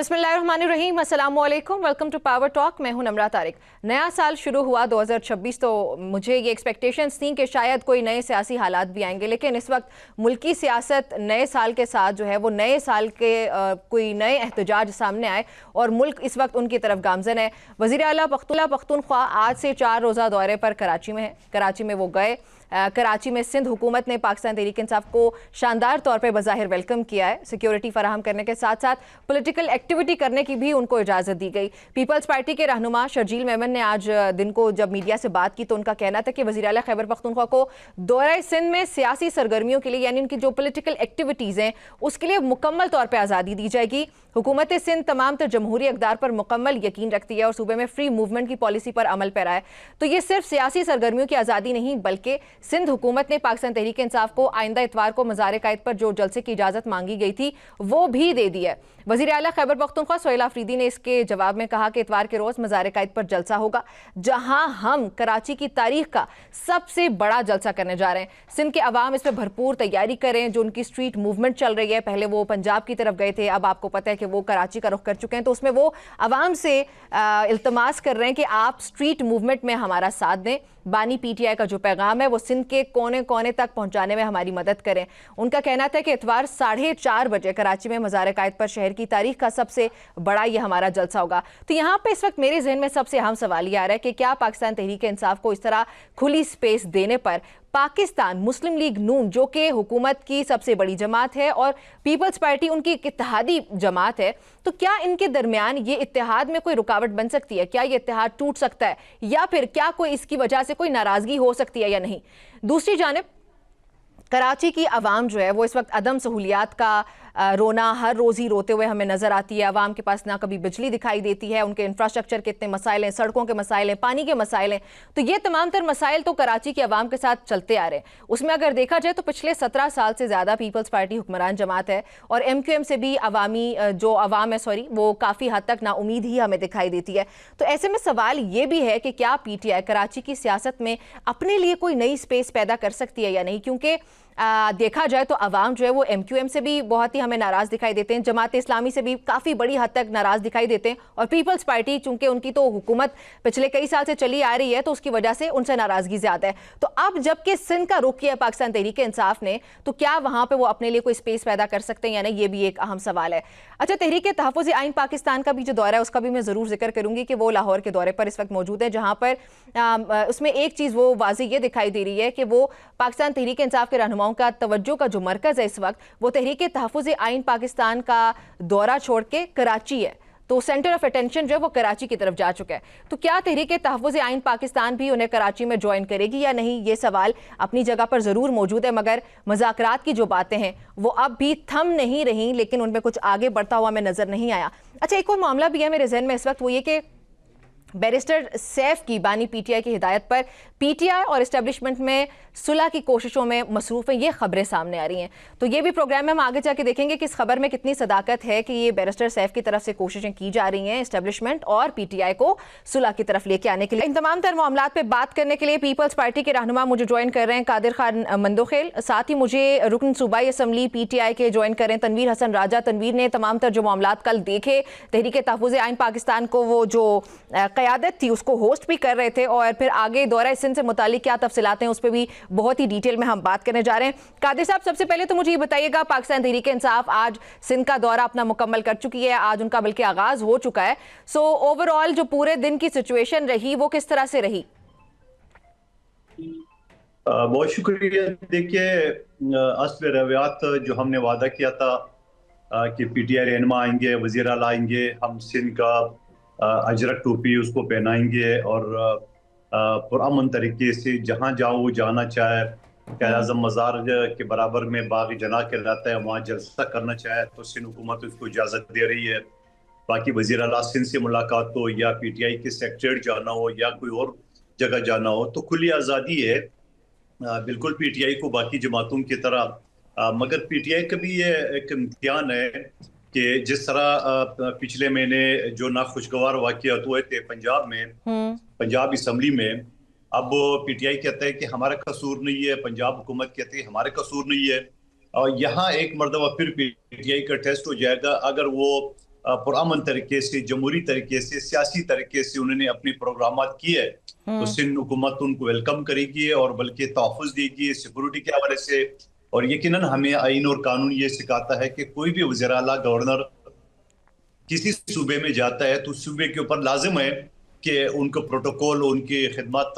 बिस्मिल्लाहिर्रहमानिर्रहीम, अस्सलामु अलैकुम, वेलकम टू पावर टॉक। मैं हूं नमरा तारिक। नया साल शुरू हुआ 2026, तो मुझे ये एक्सपेक्टेशंस थी कि शायद कोई नए सियासी हालात भी आएंगे, लेकिन इस वक्त मुल्की सियासत नए साल के साथ जो है वो नए साल के कोई नए एहतजाज सामने आए और मुल्क इस वक्त उनकी तरफ गामजन है। वज़ीर आला पख्तूनख्वा आज से 4 रोज़ा दौरे पर कराची में है। कराची में वो गए। कराची में सिंध हुकूमत ने पाकिस्तान तहरीक इंसाफ को शानदार तौर पर बज़ाहिर वेलकम किया है। सिक्योरिटी फराहम करने के साथ साथ पॉलिटिकल एक्टिविटी करने की भी उनको इजाज़त दी गई। पीपल्स पार्टी के रहनुमा शर्जील मेमन ने आज दिन को जब मीडिया से बात की तो उनका कहना था कि वज़ीर आला खैबर पख्तूनख्वा को दौरा सिंध में सियासी सरगर्मियों के लिए, यानी उनकी जो पॉलिटिकल एक्टिविटीज़ हैं उसके लिए मुकम्मल तौर पर आज़ादी दी जाएगी। हुकूमत सिंध तमाम तर जमहूरी इक़दार पर मुकम्मल यकीन रखती है और सूबे में फ्री मूवमेंट की पॉलिसी पर अमल पैरा है। तो ये सिर्फ सियासी सरगर्मियों की आज़ादी नहीं, बल्कि सिंध हुकूमत ने पाकिस्तान तहरीक इंसाफ को आइंदा इतवार को मज़ार-ए-कायद पर जो जलसे की इजाज़त मांगी गई थी वो भी दे दी है। वज़ीर आला खैबर पख्तूनख्वा सोहेल आफरीदी ने इसके जवाब में कहा कि इतवार के रोज़ मज़ार-ए-कायद पर जलसा होगा, जहां हम कराची की तारीख का सबसे बड़ा जलसा करने जा रहे हैं। सिंध के अवाम इसमें भरपूर तैयारी करें। जो उनकी स्ट्रीट मूवमेंट चल रही है, पहले वो पंजाब की तरफ गए थे, अब आपको पता है कि वो कराची का रुख कर चुके हैं, तो उसमें वो अवाम से इल्तमास कर रहे हैं कि आप स्ट्रीट मूवमेंट में हमारा साथ दें। बानी पीटीआई का जो पैगाम है वो सिंध के कोने कोने तक पहुंचाने में हमारी मदद करें। उनका कहना था कि इतवार 4:30 बजे कराची में मज़ार-ए-कायद पर शहर की तारीख का सबसे बड़ा ये हमारा जलसा होगा। तो यहाँ पे इस वक्त मेरे जहन में सबसे अहम सवाल ये आ रहा है कि क्या पाकिस्तान तहरीक इंसाफ को इस तरह खुली स्पेस देने पर पाकिस्तान मुस्लिम लीग नून, जो कि हुकूमत की सबसे बड़ी जमात है और पीपल्स पार्टी उनकी एक इत्तेहादी जमात है, तो क्या इनके दरमियान ये इत्तेहाद में कोई रुकावट बन सकती है? क्या ये इत्तेहाद टूट सकता है, या फिर क्या कोई इसकी वजह से कोई नाराजगी हो सकती है या नहीं? दूसरी जानिब कराची की आवाम जो है वो इस वक्त अदम सहूलियात का रोना हर रोज़ ही रोते हुए हमें नज़र आती है। आवाम के पास ना कभी बिजली दिखाई देती है, उनके इंफ्रास्ट्रक्चर के इतने मसाइल हैं, सड़कों के मसाइल हैं, पानी के मसाइल हैं। तो ये तमाम तर मसाइल तो कराची की आवाम के साथ चलते आ रहे हैं। उसमें अगर देखा जाए तो पिछले 17 साल से ज़्यादा पीपल्स पार्टी हुक्मरान जमात है और MQM से भी जो अवाम है वो काफ़ी हद तक नाउमीद ही हमें दिखाई देती है। तो ऐसे में सवाल ये भी है कि क्या PTI कराची की सियासत में अपने लिए कोई नई स्पेस पैदा कर सकती है या नहीं? क्योंकि देखा जाए तो अवाम जो है वो MQM से भी बहुत ही हमें नाराज़ दिखाई देते हैं, जमात इस्लामी से भी काफ़ी बड़ी हद तक नाराज़ दिखाई देते हैं, और पीपल्स पार्टी चूंकि उनकी तो हुकूमत पिछले कई साल से चली आ रही है तो उसकी वजह से उनसे नाराज़गी ज़्यादा है। तो अब जबकि सिंध का रुख किया पाकिस्तान तहरीक इंसाफ ने, तो क्या वहाँ पर वो अपने लिए कोई स्पेस पैदा कर सकते हैं या नहीं, ये भी एक अहम सवाल है। अच्छा, तहरीक तहफ़्फ़ुज़ आइन पाकिस्तान का भी जो दौरा है उसका भी मैं ज़रूर जिक्र करूँगी कि वो लाहौर के दौरे पर इस वक्त मौजूद है, जहाँ पर उसमें एक चीज़ वो वाज़ेह ये दिखाई दे रही है कि वो पाकिस्तान तहरीक इंसाफ के रहनुमाओं का तवज्जो का जो मरकज़ है इस वक्त वो तहरीक तहफ़्फ़ुज़ आइन पाकिस्तान का दौरा छोड़ के कराची है। तो सेंटर ऑफ अटेंशन जो है वो कराची की तरफ जा चुका है। तो क्या तहरीक तहफ़्फ़ुज़ आइन पाकिस्तान भी उन्हें कराची में ज्वाइन करेगी या नहीं, ये सवाल अपनी जगह पर ज़रूर मौजूद है, मगर मुज़ाकरात की जो बातें हैं वो अब भी थम नहीं रही, लेकिन उनमें कुछ आगे बढ़ता हुआ हमें नज़र नहीं आया। अच्छा, एक और मामला भी है मेरे जहन में इस वक्त, वो ये कि बैरिस्टर सैफ की बानी PTI की हिदायत पर PTI और इस्टेब्लिशमेंट में सुलह की कोशिशों में मसरूफ़ हैं, ये खबरें सामने आ रही हैं। तो ये भी प्रोग्राम में हम आगे जाके देखेंगे कि इस खबर में कितनी सदाकत है कि ये बैरिस्टर सैफ की तरफ से कोशिशें की जा रही हैं इस्टेब्लिशमेंट और PTI को सुलह की तरफ लेके आने के लिए। इन तमाम तर मामलात पर बात करने के लिए पीपल्स पार्टी के रहनुमा मुझे ज्वाइन कर रहे हैं कादिर खान मंदोखेल, साथ ही मुझे रुकन सूबाई असम्बली PTI के ज्वाइन कर रहे हैं तनवीर हसन राजा। तनवीर ने तमाम तर जो मामलात कल देखे, तहरीक तहफ़्फ़ुज़ आइन पाकिस्तान को वो जो क़यादत थी उसको होस्ट भी कर रहे थे, और फिर आगे दौरा सिंध से मुतालिक क्या तफसीलात हैं उस पर भी बहुत ही डिटेल में हम बात करने जा रहे हैं। कादिर साहब, सबसे पहले तो मुझे ये बताइएगा, पाकिस्तान तहरीक इंसाफ आज सिंध का दौरा अपना मुकम्मल कर चुकी है, आज उनका बल्कि आगाज हो चुका है। सो ओवरऑल जो पूरे दिन की सिचुएशन रही वो किस तरह से रही? बहुत शुक्रिया। देखिए, अस्ल रवियात जो हमने वादा किया था कि PTI रहनुमा आएंगे, वज़ीर आला आएंगे, हम सिंध का अजरक टोपी उसको पहनाएंगे और पुरअमन तरीके से जहाँ जाओ वो जाना चाहे, क़ायद आज़म मज़ार के बराबर में बाग जना कहलाता है, वहाँ जलसा करना चाहे तो सिंध हुकूमत उसको इजाज़त दे रही है। बाकी वज़ीर आला सिंध से मुलाकात हो या PTI के सेक्रेटरीट जाना हो या कोई और जगह जाना हो तो खुली आज़ादी है, बिल्कुल PTI को बाकी जमातों की तरह। मगर PTI का भी ये एक इम्तिहान है कि जिस तरह पिछले महीने जो नाखुशगवार वाक़यात हुए थे पंजाब में, पंजाब असम्बली में, अब PTI कहता है कि हमारा कसूर नहीं है, पंजाब हुकूमत कहती है हमारा कसूर नहीं है, और यहाँ एक मरतबा फिर PTI का टेस्ट हो जाएगा। अगर वो पुरअमन तरीके से, जमहूरी तरीके से, सियासी तरीके से उन्होंने अपनी प्रोग्रामात किए, तो सिंध हुकूमत उनको वेलकम करेगी और बल्कि तहफ़्फ़ुज़ देगी सिक्योरिटी के हवाले से। और यकीनन हमें आइन और कानून ये सिखाता है कि कोई भी वज़ीर आला, गवर्नर किसी सूबे में जाता है तो सूबे के ऊपर लाजिम है कि उनको प्रोटोकॉल, उनकी खिदमत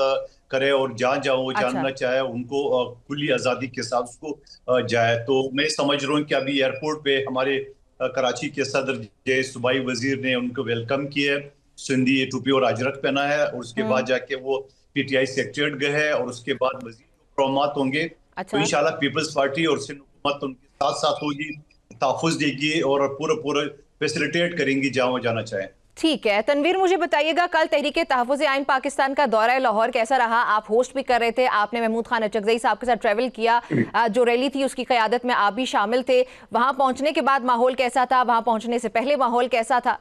करे, और जहाँ जहाँ वो अच्छा। जानना चाहे उनको खुली आज़ादी के साथ उसको जाए। तो मैं समझ रहा हूँ कि अभी एयरपोर्ट पे हमारे कराची के सदर जे सूबाई वजीर ने उनको वेलकम किया है, सिंधी टोपी और अजरक पहना है, और उसके बाद जाके वो PTI सेक्रेटरीट गए हैं, और उसके बाद मजीद प्रोग्राम होंगे। तो अच्छा, इंशाल्लाह पीपल्स पार्टी और सिंध हुकूमत उनके साथ साथ होगी, तहफ़्फ़ुज़ देगी और पूरा पूरा फैसिलिटेट करेंगी जहाँ वो जाना चाहें। ठीक है। तनवीर, मुझे बताइएगा, कल तहरीके तहफ़्फ़ुज़ आइन पाकिस्तान का दौरा लाहौर कैसा रहा? आप होस्ट भी कर रहे थे, आपने महमूद खान अचकज़ई साहब के साथ ट्रैवल किया, जो रैली थी उसकी क़यादत में आप भी शामिल थे। वहाँ पहुँचने के बाद माहौल कैसा था? वहाँ पहुँचने से पहले माहौल कैसा था?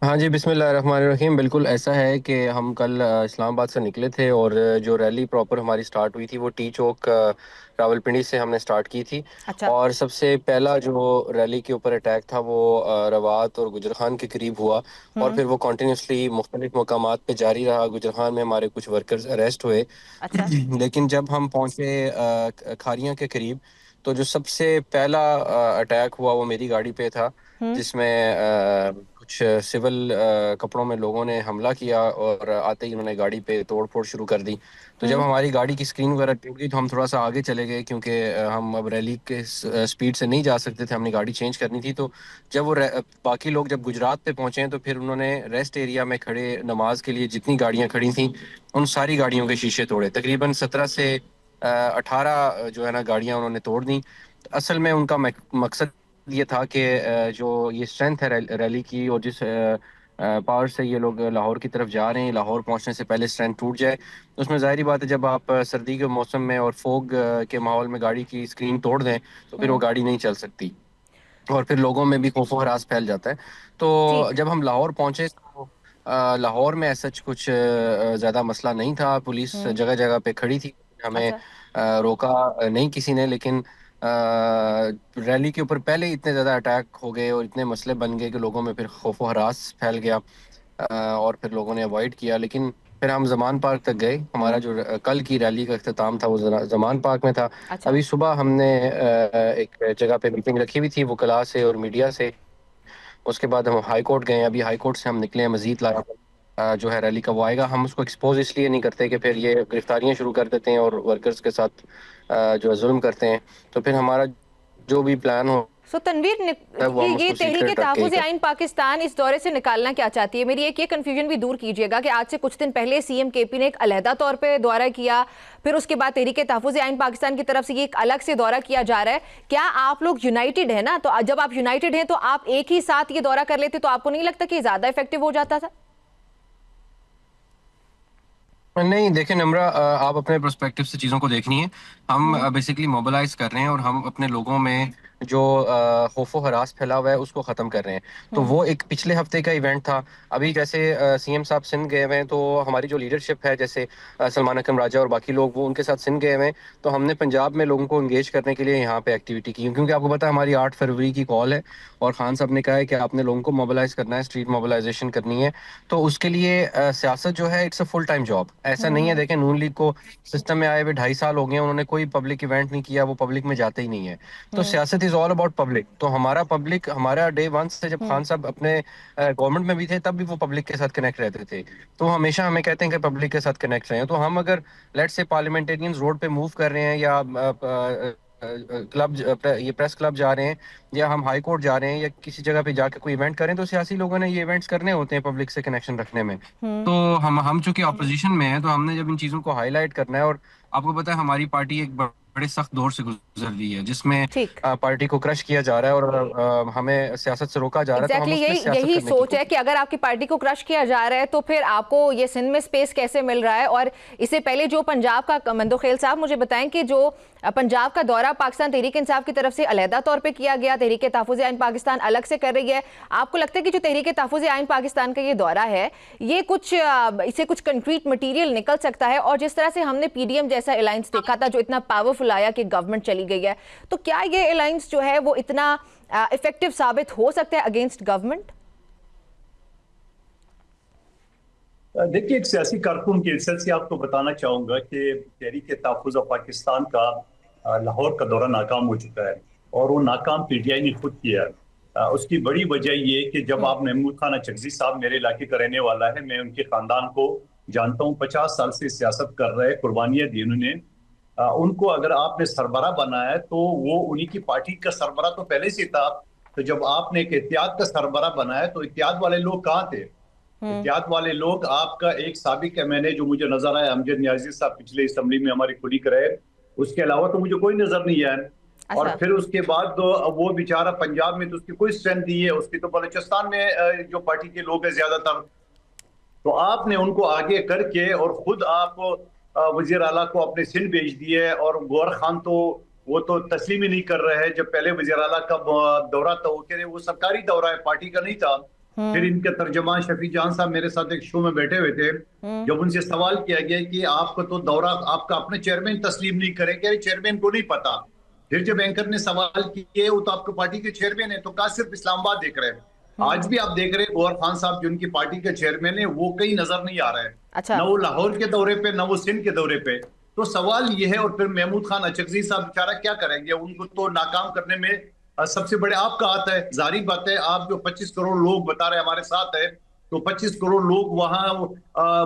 हाँ जी, बिस्मिल्लाहिर्रहमानिर्रहीम। बिल्कुल ऐसा है कि हम कल इस्लामाबाद से निकले थे, और जो रैली प्रॉपर हमारी स्टार्ट हुई थी वो टी चौक रावलपिंडी से हमने स्टार्ट की थी। अच्छा। और सबसे पहला जो रैली के ऊपर अटैक था वो रवात और गुजरखान के करीब हुआ, और फिर वो कंटिन्यूसली मुख्तलिफ मकामात पे जारी रहा। गुजरखान में हमारे कुछ वर्कर्स अरेस्ट हुए। अच्छा। लेकिन जब हम पहुंचे खारियां के करीब, तो जो सबसे पहला अटैक हुआ वो मेरी गाड़ी पे था, जिसमें कुछ सिविल कपड़ों में लोगों ने हमला किया, और आते ही उन्होंने गाड़ी पे तोड़ फोड़ शुरू कर दी। तो जब हमारी गाड़ी की स्क्रीन वगैरह टूट गई तो हम थोड़ा सा आगे चले गए, क्योंकि हम अब रैली के स्पीड से नहीं जा सकते थे, हमने गाड़ी चेंज करनी थी। तो जब बाकी लोग जब गुजरात पे पहुंचे तो फिर उन्होंने रेस्ट एरिया में खड़े नमाज के लिए जितनी गाड़ियां खड़ी थी उन सारी गाड़ियों के शीशे तोड़े। तकरीबन 17 से 18 जो है ना गाड़ियां उन्होंने तोड़ दी। असल में उनका मकसद ये था कि जो ये स्ट्रेंथ है रैली की, और जिस पावर से ये लोग लाहौर की तरफ जा रहे हैं, लाहौर पहुंचने से पहले स्ट्रेंथ टूट जाए। उसमें जाहिर बात है, जब आप सर्दी के मौसम में और फोग के माहौल में गाड़ी की स्क्रीन तोड़ दें तो फिर वो गाड़ी नहीं चल सकती, और फिर लोगों में भी खौफ व हरास फैल जाता है। तो ठीक। जब हम लाहौर पहुंचे तो लाहौर में ऐसा कुछ ज़्यादा मसला नहीं था। पुलिस जगह जगह पे खड़ी थी, हमें अच्छा। रोका नहीं किसी ने। लेकिन रैली के ऊपर पहले ही इतने ज़्यादा अटैक हो गए और इतने मसले बन गए कि लोगों में फिर खौफ व हरास फैल गया, और फिर लोगों ने अवॉइड किया। लेकिन फिर हम जमान पार्क तक गए। हमारा जो कल की रैली का अख्ताम था वो जमान पार्क में था। अच्छा। अभी सुबह हमने एक जगह पे मीटिंग रखी हुई थी वकला से और मीडिया से। उसके बाद हम हाई कोर्ट गए। अभी हाई कोर्ट से हम निकले हैं। मजीद लाया जो है रैली का वो आएगा। हम उसको एक्सपोज इसलिए नहीं करते कि फिर ये गिरफ्तारियां शुरू कर देते हैं और वर्कर्स के साथ जो है जुल्म करते हैं। तो फिर हमारा जो भी प्लान हो सो तनवीर, वो हम ये उसको तहरीके सीक्रेट रख के ही तहफ़्फ़ुज़ करते आइन पाकिस्तान इस दौरे से निकालना क्या चाहती है? मेरी एक ये कन्फ्यूजन भी दूर कीजिएगा कि आज से कुछ दिन पहले CM KP ने एक अलहदा तौर पे दौरा किया, फिर उसके बाद तहरीके तहफ़्फ़ुज़ आइन पाकिस्तान की तरफ से ये एक अलग से दौरा किया जा रहा है। क्या आप लोग यूनाइटेड है ना? तो जब आप यूनाइटेड हैं तो आप एक ही साथ ये दौरा कर लेते तो आपको नहीं लगता कि ज़्यादा इफेक्टिव हो जाता था? नहीं, देखिए नम्रा, आप अपने पर्सपेक्टिव से चीज़ों को देखनी है। हम बेसिकली मोबिलाइज कर रहे हैं, और हम अपने लोगों में जो खौफ व हरास फैला हुआ है उसको ख़त्म कर रहे हैं। तो वो एक पिछले हफ्ते का इवेंट था। अभी जैसे CM साहब सिंध गए हुए हैं, तो हमारी जो लीडरशिप है, जैसे सलमान अकरम राजा और बाकी लोग, वो उनके साथ सिंध गए हुए हैं। तो हमने पंजाब में लोगों को इंगेज करने के लिए यहाँ पे एक्टिविटी की, क्योंकि आपको पता है हमारी 8 फरवरी की कॉल है, और खान साहब ने कहा है कि आपने लोगों को मोबिलाइज करना है, स्ट्रीट मोबिलाइजेशन करनी है। तो उसके लिए सियासत जो है it's a full time job. ऐसा नहीं है, देखें नून लीग को सिस्टम में आए हुए 2.5 साल हो गए हैं, उन्होंने कोई पब्लिक इवेंट नहीं किया, वो पब्लिक में जाते ही नहीं है। तो सियासत इज ऑल अबाउट पब्लिक। तो हमारा पब्लिक, हमारा डे वन से जब खान साहब अपने गवर्नमेंट में भी थे तब भी वो पब्लिक के साथ कनेक्ट रहते थे। तो हमेशा हमें कहते हैं कि पब्लिक के साथ कनेक्ट रहें। तो हम अगर लेट्स से पार्लियामेंटेरियंस रोड पे मूव कर रहे हैं, या क्लब, ये प्रेस क्लब जा रहे हैं, या हम हाई कोर्ट जा रहे हैं, या किसी जगह पे जाके कोई इवेंट करें, तो सियासी लोगों ने ये इवेंट्स करने होते हैं पब्लिक से कनेक्शन रखने में। तो हम चूंकि अपोजिशन में हैं, तो हमने जब इन चीज़ों को हाईलाइट करना है। और आपको पता है हमारी पार्टी एक बड़े सख्त दौर से गुजर रही है, जिसमें ठीक। पार्टी को क्रश किया जा रहा है, और हमें सियासत से रोका जा रहा है। तो हम उसमें यही सियासत यही करने की सोच है कोशिश। कि अगर आपकी पार्टी को क्रश किया जा रहा है तो फिर आपको ये सिंध में स्पेस कैसे मिल रहा है? और इससे पहले जो पंजाब का मंदो खेल साहब, मुझे बताएं कि जो पंजाब का दौरा पाकिस्तान तहरीक इंसाफ की तरफ से अलहदा तौर पे किया गया, तहरीक तहफ़्फ़ुज़ आइन पाकिस्तान अलग से कर रही है। आपको लगता है कि जो तहरीक तहफ़्फ़ुज़ आइन पाकिस्तान का ये दौरा है, ये इसे कुछ कंक्रीट मटीरियल निकल सकता है? और जिस तरह से हमने PDM जैसा अलायंस देखा था जो इतना पावरफुल आया कि गवर्नमेंट चली गई है, तो क्या ये अलायंस जो है वो इतना इफेक्टिव साबित हो सकता है अगेंस्ट गवर्नमेंट? देखिए, एक सियासी कारकुन के हिस्से से आपको बताना चाहूंगा कि तहरीक तहफ़्फ़ुज़ पाकिस्तान का लाहौर का दौरा नाकाम हो चुका है, और वो नाकाम PTI ने खुद किया है। उसकी बड़ी वजह ये कि जब आप महमूद खान अचकज़ी साहब मेरे इलाके का रहने वाला है, मैं उनके खानदान को जानता हूँ, 50 साल से सियासत कर रहे, कुर्बानियां दी उन्होंने। उनको अगर आपने सरबरा बनाया तो वो उन्हीं की पार्टी का सरबरा तो पहले से था। तो जब आपने एक इत्तेहाद का सरबरा बनाया तो इत्तेहाद वाले लोग कहाँ थे? इत्तेहाद वाले लोग आपका एक साबिक MNA जो मुझे नजर आया, अमजद नियाजी साहब, पिछले असेंबली में हमारे कुलीग रहे, उसके अलावा तो मुझे कोई नजर नहीं आया। और फिर उसके बाद तो वो बेचारा पंजाब में तो उसकी कोई स्ट्रेंथ नहीं है, उसकी तो बलूचिस्तान में जो पार्टी के लोग हैं ज्यादातर। तो आपने उनको आगे करके और खुद आप वजीर आला को अपने सिंध भेज दिए, और गौर खान तो वो तो तस्लीम ही नहीं कर रहे हैं। जब पहले वजीर आला का दौरा था, वो कह रहे वो सरकारी दौरा है, पार्टी का नहीं था। फिर इनके तर्जमान शफी जान साहब मेरे साथ एक शो में बैठे हुए थे, जब उनसे सवाल किया गया कि आपका तो दौरा आपका अपने चेयरमैन तस्लीम नहीं करे, कह रहे चेयरमैन को नहीं पता। फिर जब एंकर ने सवाल किए, वो तो आपकी पार्टी के चेयरमैन है, तो कहा सिर्फ इस्लामाबाद देख रहे हैं। आज भी आप देख रहे हैं गौर खान साहब जो उनकी पार्टी के चेयरमैन है, वो कहीं नजर नहीं आ रहे हैं। अच्छा। न वो लाहौर के दौरे पे, न वो सिंध के दौरे पे। तो सवाल ये है, और फिर महमूद खान अचकज़ी साहब बेचारा क्या करेंगे? उनको तो नाकाम करने में सबसे बड़े आपका हाथ है। जाहिर बात है, आप जो 25 करोड़ लोग बता रहे हमारे साथ है, तो 25 करोड़ लोग वहां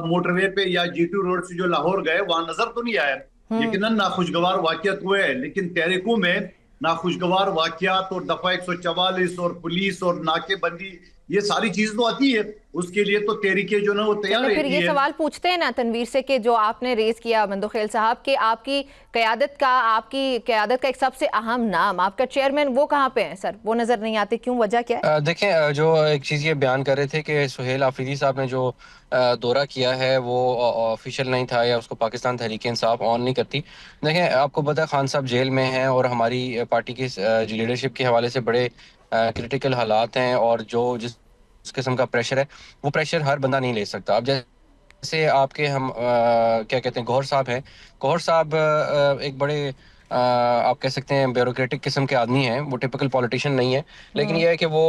मोटरवे पे या GT रोड से जो लाहौर गए, वहां नजर तो नहीं आया। यकीनन नाखुशगवार वाकयात हुए हैं, लेकिन तहरीकों में नाखुशगवार वाकयात और दफा 144 और पुलिस और नाकेबंदी, ये सारी चीज तो आती है। उसके लिए तो तहरीकें जो ना वो तैयार फिर ये सवाल पूछते हैं ना तनवीर से कि जो आपने रेज किया मंदोखेल साहब कि आपकी क्यादत का एक सबसे अहम नाम, आपका चेयरमैन, वो कहाँ पे है सर? वो नजर नहीं आते, क्यों, वजह क्या है? देखें, जो एक चीज़ ये बयान कर रहे थे कि सुहेल आफरीदी साहब ने जो दौरा किया है वो ऑफिशियल नहीं था, या उसको पाकिस्तान तहरीक इंसाफ ऑन नहीं करती। देखें, आपको पता है खान साहब जेल में हैं, और हमारी पार्टी की लीडरशिप के हवाले से बड़े क्रिटिकल हालात हैं, और जिस किस्म का प्रेशर है, वो प्रेशर हर बंदा नहीं ले सकता। अब जैसे आपके हम क्या कहते हैं, गौहर साहब हैं। गौहर साहब एक बड़े आप कह सकते हैं ब्यूरोक्रेटिक किस्म के आदमी हैं, वो टिपिकल पॉलिटिशियन नहीं है। लेकिन यह है कि वो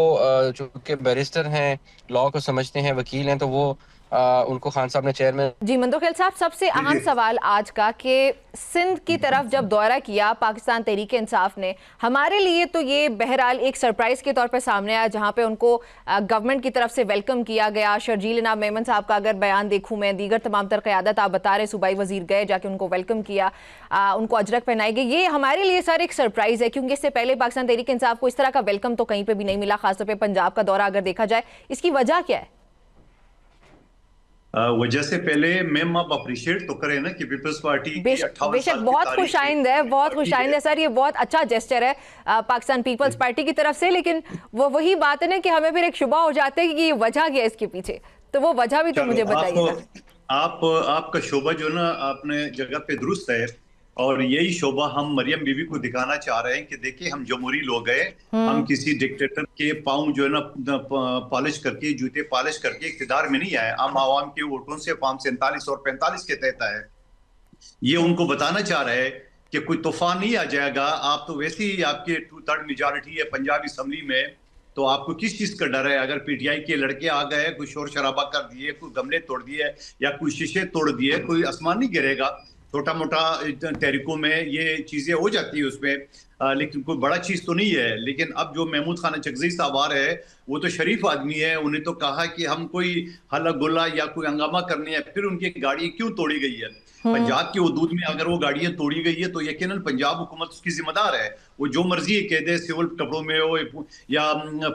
चूंकि बैरिस्टर हैं, लॉ को समझते हैं, वकील हैं, तो वो उनको खान साहब ने चेयरमैन। जी मंदोखेल साहब, सबसे अहम सवाल आज का कि सिंध की तरफ जब दौरा किया पाकिस्तान तहरीक इंसाफ ने, हमारे लिए तो ये बहरहाल एक सरप्राइज के तौर पे सामने आया, जहां पे उनको गवर्नमेंट की तरफ से वेलकम किया गया। शर्जील नाब मेमन साहब का अगर बयान देखूं मैं, दीगर तमाम तर क़यादत आप बता रहे, सूबाई वजीर गए, जाके उनको वेलकम किया, उनको अजरक पहनाई गई। ये हमारे लिए सर एक सरप्राइज है, क्योंकि इससे पहले पाकिस्तान तहरीक इंसाफ को इस तरह का वेलकम तो कहीं पर भी नहीं मिला, खासतौर पर पंजाब का दौरा अगर देखा जाए। इसकी वजह क्या है? वजह से पहले मैम आप अप्रिशिएट तो करें ना कि पीपल्स पार्टी की 58 बेशक बहुत खुशाइंद है, बहुत खुशाइंद है सर, ये बहुत अच्छा जेस्चर है पाकिस्तान पीपल्स पार्टी की तरफ से। लेकिन वो वही बात है ना कि हमें फिर एक शुबा हो जाता है कि ये वजह क्या है इसके पीछे, तो वो वजह भी तो मुझे बताइए। आपका शोबा जो ना आपने जगह पे दुरुस्त है, और यही शोभा हम मरियम बीबी को दिखाना चाह रहे हैं कि देखिए हम जमहूरी लोग हैं, हम किसी डिक्टेटर के पाँव जो है ना पॉलिश करके, जूते पॉलिश करके इख्तिदार में नहीं आए। हम आवाम के वोटों से फॉर्म 47 और 45 के तहत आए। ये उनको बताना चाह रहे हैं कि कोई तूफान नहीं आ जाएगा। आप तो वैसे ही आपके 2/3 मेजॉरिटी है पंजाब असेंबली में, तो आपको किस चीज का डर है? अगर PTI के लड़के आ गए, कोई शोर शराबा कर दिए, कोई गमले तोड़ दिए या कोई शीशे तोड़ दिए, कोई आसमान नहीं गिरेगा। छोटा मोटा तहरीकों में ये चीजें हो जाती है उसमें, लेकिन कोई बड़ा चीज तो नहीं है। लेकिन अब जो महमूद खान अचकज़ी साहब आ रहे हैं, वो तो शरीफ आदमी है, उन्हें तो कहा कि हम कोई हल्ला गुल्ला या कोई हंगामा करनी है। फिर उनकी गाड़ी क्यों तोड़ी गई है? पंजाब की हदूद में अगर वो गाड़ियां तोड़ी गई है तो यकीनन पंजाब हुकूमत उसकी जिम्मेदार है। वो जो मर्जी कह दे, सिविल कपड़ों में हो या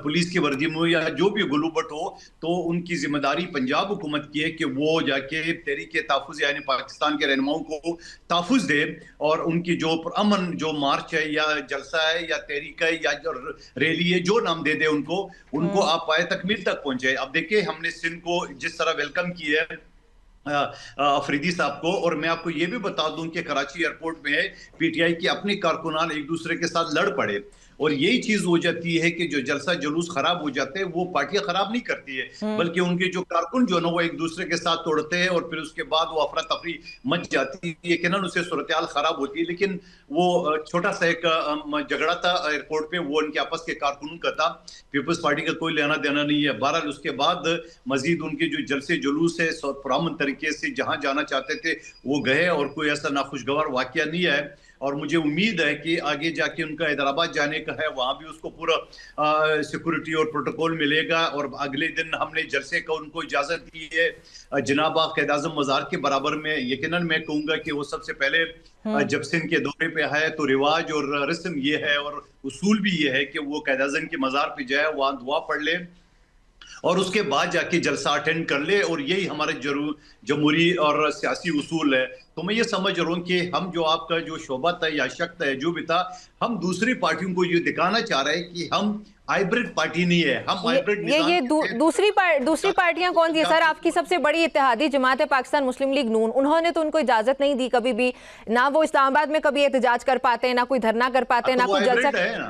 पुलिस की वर्दी में हो या जो भी गुलूबट हो, तो उनकी जिम्मेदारी पंजाब हुकूमत की है कि वो जाके तहरीक तहफ़्फ़ुज़ यानी पाकिस्तान के रहनुमाओं को तहफ़्फ़ुज़ दे, और उनकी जो अमन जो मार्च है या जलसा है या तहरीक है या जो रैली है, जो नाम दे दे उनको आप पाए तकमील तक पहुंचे। अब देखिए हमने सिंध को जिस तरह वेलकम किया है, अफरीदी साहब को। और मैं आपको ये भी बता दूं कि कराची एयरपोर्ट में पीटीआई के अपने कारकुनान एक दूसरे के साथ लड़ पड़े। और यही चीज हो जाती है कि जो जलसा जुलूस खराब हो जाते हैं वो पार्टियां खराब नहीं करती है, बल्कि उनके जो कारकुन जो ना वो एक दूसरे के साथ तोड़ते हैं और फिर उसके बाद वो अफरा तफरी मच जाती है, यकीनन उससे सूरत हाल खराब होती है। लेकिन वो छोटा सा एक झगड़ा था एयरपोर्ट पे, वो उनके आपस के कारकुनों का था, पीपल्स पार्टी का कोई लेना देना नहीं है। बहरहाल उसके बाद मजीद उनके जो जलसे जुलूस है पुरअमन तरीके से जहां जाना चाहते थे वो गए, और कोई ऐसा नाखुशगवार वाकया नहीं है। और मुझे उम्मीद है कि आगे जाके उनका हैदराबाद जाने का है, वहां भी उसको पूरा सिक्योरिटी और प्रोटोकॉल मिलेगा। और अगले दिन हमने जलसे का उनको इजाजत दी है जनाब क़ायद आज़म मज़ार के बराबर में। यकीनन मैं कहूंगा कि वो सबसे पहले जब सिंध के दौरे पे है तो रिवाज और रस्म ये है और उसूल भी ये है कि वो क़ायद आज़म के मज़ार पे जाए, वहां दुआ पढ़ ले और उसके बाद जाके जलसा अटेंड कर ले। और यही हमारे जमहूरी और सियासी उसूल है। तो मैं ये समझ रहा हूँ कि हम जो आपका जो शोबा था या शक था जो भी था, हम दूसरी पार्टियों को ये दिखाना चाह रहे हैं कि हम हाइब्रिड पार्टी नहीं है, हम हाइब्रिड दूसरी पार्टियां कौन सी है सर? आपकी सबसे बड़ी इत्तेहादी जमात है पाकिस्तान मुस्लिम लीग नून, उन्होंने तो उनको इजाजत नहीं दी कभी भी, ना वो इस्लामाबाद में कभी एहतजाज कर पाते हैं, ना कोई धरना कर पाते हैं, ना कोई जलसा है ना।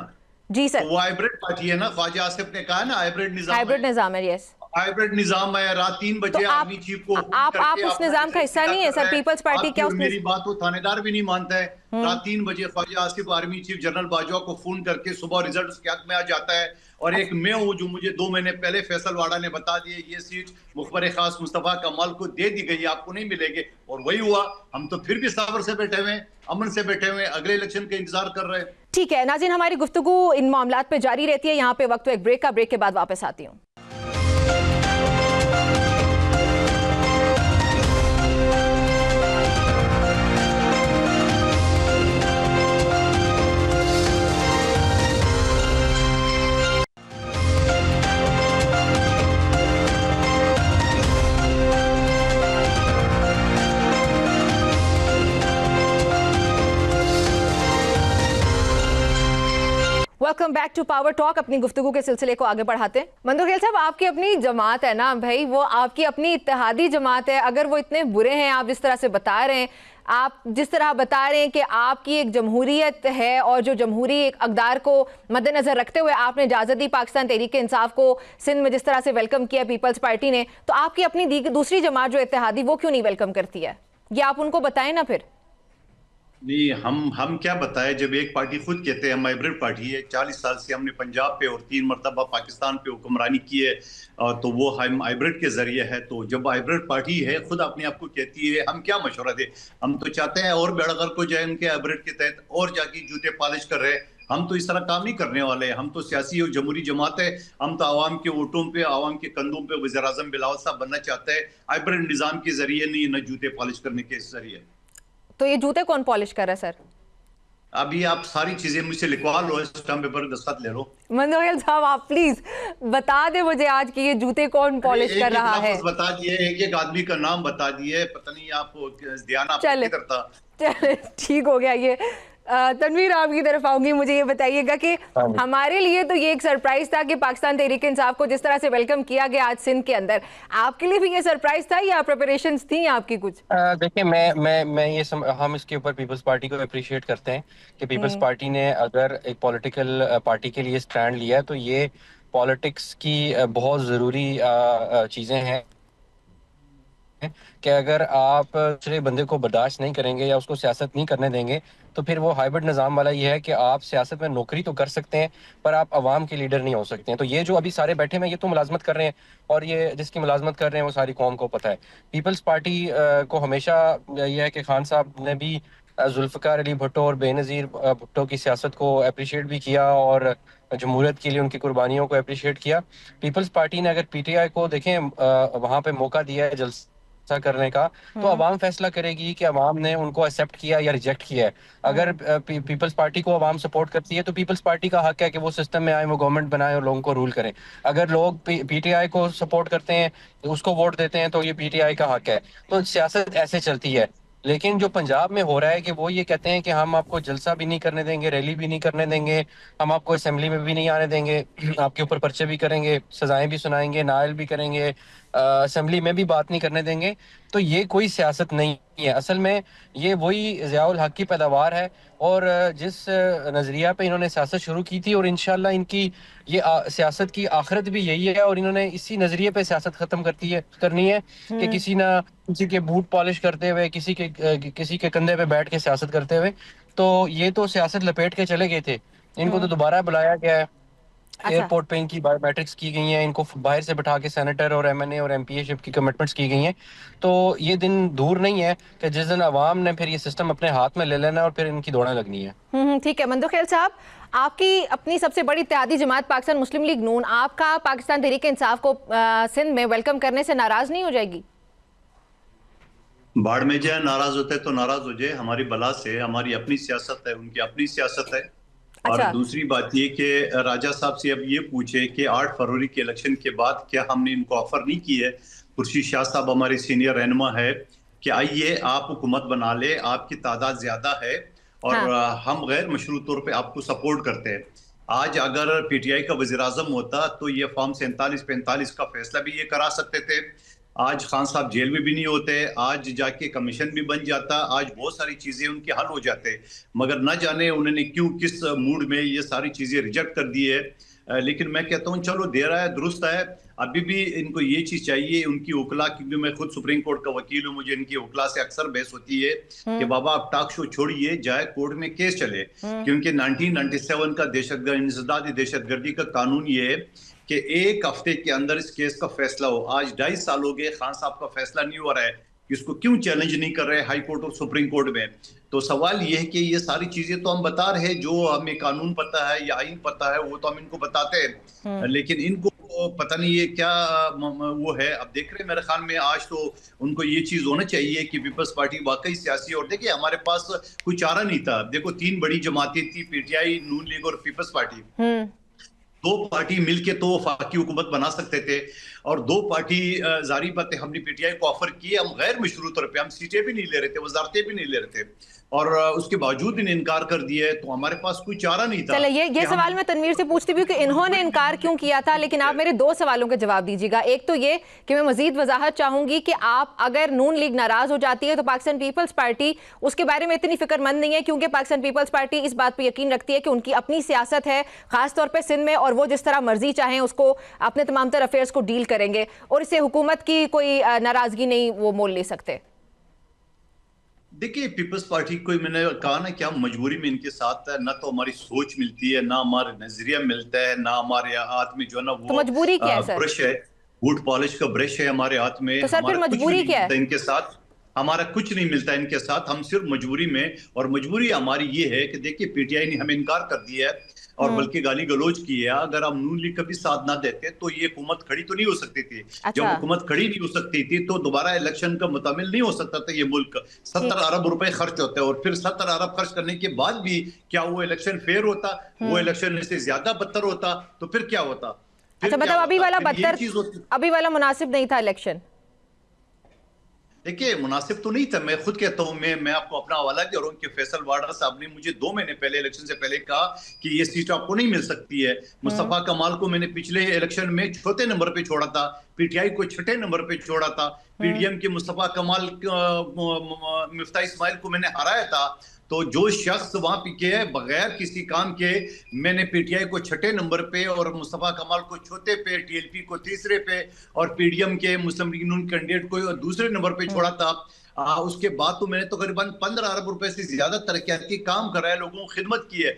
जी सर, वो हाइब्रिड पार्टी है ना, ख्वाजा आसिफ ने कहा ना हाइब्रिड निजाम है। यस, हाइब्रिड निजाम है। रात 3 बजे आर्मी चीफ को आप उस निजाम का हिस्सा नहीं है सर? पीपल्स पार्टी क्या मेरी बात वो थानेदार भी नहीं मानता है। रात 3 बजे Khawaja Asif army chief general Bajwa को फोन करके सुबह रिजल्ट उसके हाथ में आ जाता है। और एक मैं हूं जो मुझे 2 महीने पहले फैसल वाड़ा ने बता दिए ये सीट मुखबर खास मुस्तफा कमाल को दे दी गई, आपको नहीं मिलेगी। और वही हुआ। हम तो फिर भी सब्र से बैठे हुए, अमन से बैठे हुए, अगले इलेक्शन का इंतजार कर रहे हैं। ठीक है नाज़रीन, हमारी गुफ्तगू इन मामलात पे जारी रहती है। यहाँ पे वक्त एक ब्रेक का, ब्रेक के बाद वापस आती हूँ। Welcome back to power talk. अपनी गुफ्तगू के सिलसिले को आगे बढ़ाते हैं। मंदो खेल साहब, आपकी अपनी जमात है ना भाई, वो आपकी अपनी इत्तेहादी जमात है। अगर वो इतने बुरे हैं आप जिस तरह से बता रहे हैं, आप जिस तरह बता रहे हैं कि आपकी एक जमहूरियत है और जो जमहूरी एक अक़दार को मद्देनज़र रखते हुए आपने इजाज़त दी पाकिस्तान तहरीक इंसाफ को सिंध में जिस तरह से वेलकम किया पीपल्स पार्टी ने, तो आपकी अपनी दूसरी जमात जो इत्तेहादी वो क्यों नहीं वेलकम करती है? ये आप उनको बताएं ना फिर। नहीं, हम क्या बताएं जब एक पार्टी खुद कहते हैं हम हाइब्रिड पार्टी है। 40 साल से हमने पंजाब पे और 3 मरतबा पाकिस्तान पे हुक्मरानी की है, तो वो हम हाइब्रिड के जरिए है। तो जब हाइब्रिड पार्टी है खुद अपने आप को कहती है, हम क्या मशवरा दे? हम तो चाहते हैं और बेड़गर को जाए उनके हाइब्रिड के तहत और जाके जूते पॉलिश कर रहे हैं। हम तो इस तरह काम नहीं करने वाले। हम तो सियासी और जमहूरी जमात है। हम तो आवाम के वोटों पे, आवाम के कंधों पे वज़ीर आज़म बिलावल साहब बनना चाहते हैं, हाइब्रिड निज़ाम के जरिए नहीं, न जूते पॉलिश करने के जरिए। तो ये जूते कौन पॉलिश कर रहा है सर? अभी आप सारी चीजें मुझसे लिखवा लो, स्टाम्प पेपर दस्तखत ले लो। मंदोखेल साहब, आप प्लीज बता दे मुझे आज कि ये जूते कौन पॉलिश कर रहा है। बता दिए, एक आदमी का नाम बता दिए, पता नहीं आपको ध्यान आपको किधर था। चले ठीक हो गया ये। तनवीर, आपकी तरफ आऊंगी। मुझे ये बताइएगा कि हमारे लिए तो ये एक सरप्राइज था कि पाकिस्तान तहरीक इंसाफ को जिस तरह से वेलकम किया गया आज सिंध के अंदर, आपके लिए भी ये सरप्राइज था या प्रिपरेशंस थी आपकी कुछ? देखिए, मैं ये हम इसके ऊपर पीपल्स पार्टी को अप्रिशिएट करते हैं कि पीपल्स पार्टी ने अगर एक पॉलिटिकल पार्टी के लिए स्टैंड लिया तो ये पॉलिटिक्स की बहुत ज़रूरी चीज़ें हैं कि अगर आप दूसरे बंदे को बर्दाश्त नहीं करेंगे या उसको सियासत नहीं करने देंगे तो फिर वो हाइब्रिड निज़ाम वाला ये है कि आप सियासत में नौकरी तो कर सकते हैं पर आप अवाम के लीडर नहीं हो सकते हैं। तो ये जो अभी सारे बैठे हैं ये तो मुलाजमत कर रहे हैं और ये जिसकी मुलाजमत कर रहे हैं वो सारी कौम को पता है। पीपल्स पार्टी को हमेशा यह है कि खान साहब ने भी जुल्फ़िकार अली भुट्टो और बेनज़ीर भुट्टो की सियासत को अप्रिशिएट भी किया और जमहूरियत के लिए उनकी कुर्बानियों को अप्रिशिएट किया। पीपल्स पार्टी ने अगर पीटीआई को देखें वहाँ पे मौका दिया है जलसा करने का, तो अवाम फैसला करेगी कि अवाम ने उनको एक्सेप्ट किया या रिजेक्ट किया है। अगर पीपल्स पार्टी को अवाम सपोर्ट करती है तो पीपल्स पार्टी का हक है कि वो सिस्टम में आए, वो गवर्नमेंट बनाए और लोगों को रूल करें। अगर लोग पीटीआई को सपोर्ट करते हैं, उसको वोट देते हैं, तो ये पीटीआई का हक है। तो सियासत ऐसे चलती है। लेकिन जो पंजाब में हो रहा है कि वो ये कहते हैं कि हम आपको जलसा भी नहीं करने देंगे, रैली भी नहीं करने देंगे, हम आपको असेंबली में भी नहीं आने देंगे, आपके ऊपर पर्चे भी करेंगे, सजाएं भी सुनाएंगे, नायल भी करेंगे, असेंबली में भी बात नहीं करने देंगे। तो ये कोई सियासत नहीं है, असल में ये वही ज़ियाउल हक की पैदावार है। और जिस नज़रिया पे इन्होंने सियासत शुरू की थी, और इंशाल्लाह इनकी ये सियासत की आखिरत भी यही है, और इन्होंने इसी नज़रिए पे सियासत ख़त्म करनी है कि किसी के बूट पॉलिश करते हुए, किसी के कंधे पे बैठ के सियासत करते हुए। तो ये तो सियासत लपेट के चले गए थे, इनको तो दोबारा बुलाया गया है। अच्छा। एयरपोर्ट पे इनकी बायोमेट्रिक्स की गई हैं, इनको बाहर से बिठा के सेनेटर और एमएनए और एमपीए की कमिटमेंट्स की गई हैं। तो ये दिन दूर नहीं है कि जिस दिन अवाम ने फिर ये सिस्टम अपने हाथ में ले लेना और फिर इनकी दौड़ें लगनी है। ठीक है मंदो खैर साहब, आपकी अपनी सबसे बड़ी इत्तेहादी जमात पाकिस्तान मुस्लिम लीग नून आपका पाकिस्तान तहरीक इंसाफ को सिंध में वेलकम करने से नाराज नहीं हो जाएगी? बाढ़ में जाए, नाराज होते तो नाराज हो जाए, हमारी बला से, हमारी अपनी सियासत है, उनकी अपनी सियासत है। और अच्छा। दूसरी बात ये कि राजा साहब से अब ये पूछे कि 8 फरवरी के इलेक्शन के बाद क्या हमने इनको ऑफर नहीं की है? खुर्शीद शाह साहब हमारे सीनियर रहनुमा है कि आइए आप हुकूमत बना ले, आपकी तादाद ज्यादा है और हम गैर मशरूत तौर पे आपको सपोर्ट करते हैं। आज अगर पीटीआई का वज़ीर आज़म होता तो ये फॉर्म 47-45 का फैसला भी ये करा सकते थे। आज खान साहब जेल में भी नहीं होते, आज जाके कमीशन भी बन जाता, आज बहुत सारी चीजें उनके हल हो जाते, मगर न जाने उन्होंने क्यों किस मूड में ये सारी चीजें रिजेक्ट कर दी है। लेकिन मैं कहता हूँ चलो दे रहा है, दुरुस्त है। अभी भी इनको ये चीज चाहिए, उनकी वकला, क्योंकि मैं खुद सुप्रीम कोर्ट का वकील हूँ, मुझे इनकी वकला से अक्सर बहस होती है कि बाबा आप टॉक शो छोड़िए, जाए कोर्ट में केस चले। क्योंकि 1997 का इंसदादी दहशतगर्दी का कानून ये है कि एक हफ्ते के अंदर इस केस का फैसला हो। आज 2.5 साल हो गए, खान साहब का फैसला नहीं हो रहा है, इसको क्यों चैलेंज नहीं कर रहे हाई कोर्ट और सुप्रीम कोर्ट में? तो सवाल ये है कि ये सारी चीजें तो हम बता रहे हैं, जो हमें कानून पता है या आइन पता है वो तो हम इनको बताते हैं, लेकिन इनको पता नहीं है क्या वो है। अब देख रहे हैं, मेरे ख्याल में आज तो उनको ये चीज होना चाहिए कि पीपल्स पार्टी वाकई सियासी, और देखिए हमारे पास कोई चारा नहीं था। देखो 3 बड़ी जमातें थी, पीटीआई, नून लीग और पीपल्स पार्टी। 2 पार्टी मिलके तो वफाकी हुकूमत बना सकते थे, और 2 पार्टी जारी बात है, हमने पीटीआई को ऑफर किए, हम गैर मशरूत तौर पे, हम सीटें भी नहीं ले रहे थे, वजारतें भी नहीं ले रहे थे, और उसके बावजूद इन्हें इनकार कर दिया, तो हमारे पास कोई चारा नहीं था। चले ये सवाल मैं तनवीर से पूछती भी कि इन्होंने इनकार क्यों किया था, लेकिन आप मेरे 2 सवालों के जवाब दीजिएगा। एक तो ये कि मैं मजीद वजाहत चाहूंगी कि आप, अगर नून लीग नाराज हो जाती है तो पाकिस्तान पीपल्स पार्टी उसके बारे में इतनी फिक्रमंद नहीं है, क्योंकि पाकिस्तान पीपल्स पार्टी इस बात पर यकीन रखती है कि उनकी अपनी सियासत है, खासतौर पर सिंध में, और वो जिस तरह मर्जी चाहें उसको अपने तमाम तर अफेयर्स को डील करेंगे, और इससे हुकूमत की कोई नाराजगी नहीं वो मोल ले सकते। देखिए पीपल्स पार्टी को मैंने कहा ना कि हम मजबूरी में इनके साथ है, ना तो हमारी सोच मिलती है, ना हमारा नजरिया मिलता है, ना हमारे हाथ में जो है ना वो तो मजबूरी क्या है सर? ब्रश है, वुड पॉलिश का ब्रश है हमारे हाथ में। तो सर फिर मजबूरी क्या है? इनके साथ हमारा कुछ नहीं मिलता, इनके साथ हम सिर्फ मजबूरी में, और मजबूरी हमारी ये है कि देखिए पीटीआई ने हमें इनकार कर दिया है और बल्कि गाली गलौज की है। अगर हम नून लीग का भी साथ ना देते तो ये हुकूमत खड़ी तो नहीं हो सकती थी। जब हुकूमत खड़ी नहीं हो सकती थी तो दोबारा इलेक्शन का मुतामिल नहीं हो सकता था ये मुल्क। 70 अरब रुपए खर्च होते हैं, और फिर 70 अरब खर्च करने के बाद भी क्या वो इलेक्शन फेयर होता? वो इलेक्शन से ज्यादा बदतर होता, तो फिर क्या होता? अच्छा, मतलब अभी वाला बदतर, अभी वाला मुनासिब नहीं था इलेक्शन? देखिए मुनासिब तो नहीं था, मैं खुद कहता हूं, मैं आपको अपना हवाला दे रहा हूं कि फैसल वाडा साहब ने मुझे 2 महीने पहले, इलेक्शन से पहले, कहा कि ये सीट आपको नहीं मिल सकती है। मुस्तफा कमाल को मैंने पिछले इलेक्शन में 4थे नंबर पे छोड़ा था, पीटीआई को 6ठे नंबर पे छोड़ा था, पीडीएम के मुस्तफा कमाल, मिफ्ता इस्माइल को मैंने हराया था। तो जो शख्स वहां पिके है बगैर किसी काम के, मैंने पीटीआई को 6ठे नंबर पे और मुस्तफा कमाल को 4थे पे, टीएलपी को 3रे पे और पीडीएम के मुस्लिम लीग नून कैंडिडेट को 2रे नंबर पे छोड़ा था। उसके बाद तो मैंने तो करीबन 15 अरब रुपए से ज्यादा तरक्याती काम कराया, लोगों को खिदमत की है।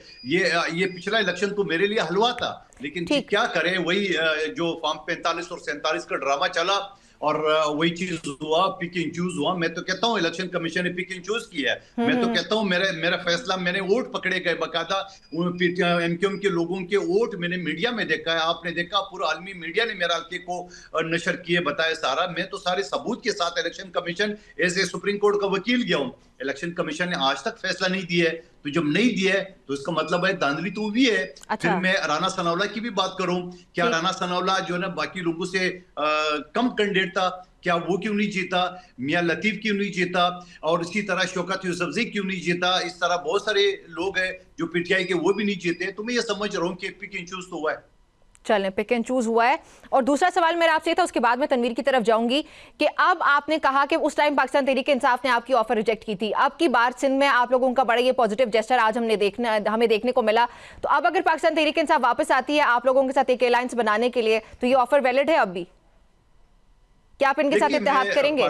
ये पिछला इलेक्शन तो मेरे लिए हलवा था, लेकिन क्या करें, वही जो फॉर्म 45 और 47 का ड्रामा चला और वही चीज हुआ, पिक एंड चूज हुआ। मैं तो कहता हूँ इलेक्शन कमीशन ने पिक एंड चूज किया है। मैं तो कहता हूँ मेरा फैसला, मैंने वोट पकड़े गए बकायदा, एमक्यूएम के लोगों के वोट मैंने मीडिया में देखा है, आपने देखा, पूरा आलमी मीडिया ने मेरा हल्के को नशर किए, बताया सारा। मैं तो सारे सबूत के साथ election commission as a supreme court का वकील गया हूँ। इलेक्शन कमीशन ने आज तक फैसला नहीं दिया है, तो जब नहीं दिया है तो इसका मतलब है धांधली तो भी है। फिर मैं राना सनाउल्लाह की भी बात करूं, क्या राना सनाउल्लाह जो है ना बाकी लोगों से कम कैंडिडेट था? क्या वो क्यों नहीं जीता? मियां लतीफ क्यों नहीं जीता? और इसी तरह शौकत यूसुफजई क्यों नहीं जीता? इस तरह बहुत सारे लोग हैं जो पीटीआई के, वो भी नहीं जीते। तो मैं ये समझ रहा हूँ कि पिक एंड चूज तो हुआ है। चलें, पिक एंड चूज हुआ है। और दूसरा सवाल मेरा आपसे था, उसके बाद मैं तनवीर की तरफ जाऊंगी, कि अब आपने कहा कि उस टाइम पाकिस्तान तहरीक इंसाफ ने आपकी ऑफर रिजेक्ट की थी। अब की बार सिंध में आप लोगों का बड़ा ये पॉजिटिव जेस्चर आज हमें देखने को मिला, तो अब अगर पाकिस्तान तहरीक इंसाफ वापस आती है आप लोगों के साथ एक अलायंस बनाने के लिए, तो ये ऑफर वैलिड है अब भी? क्या आप इनके साथ इत्तेहाद करेंगे?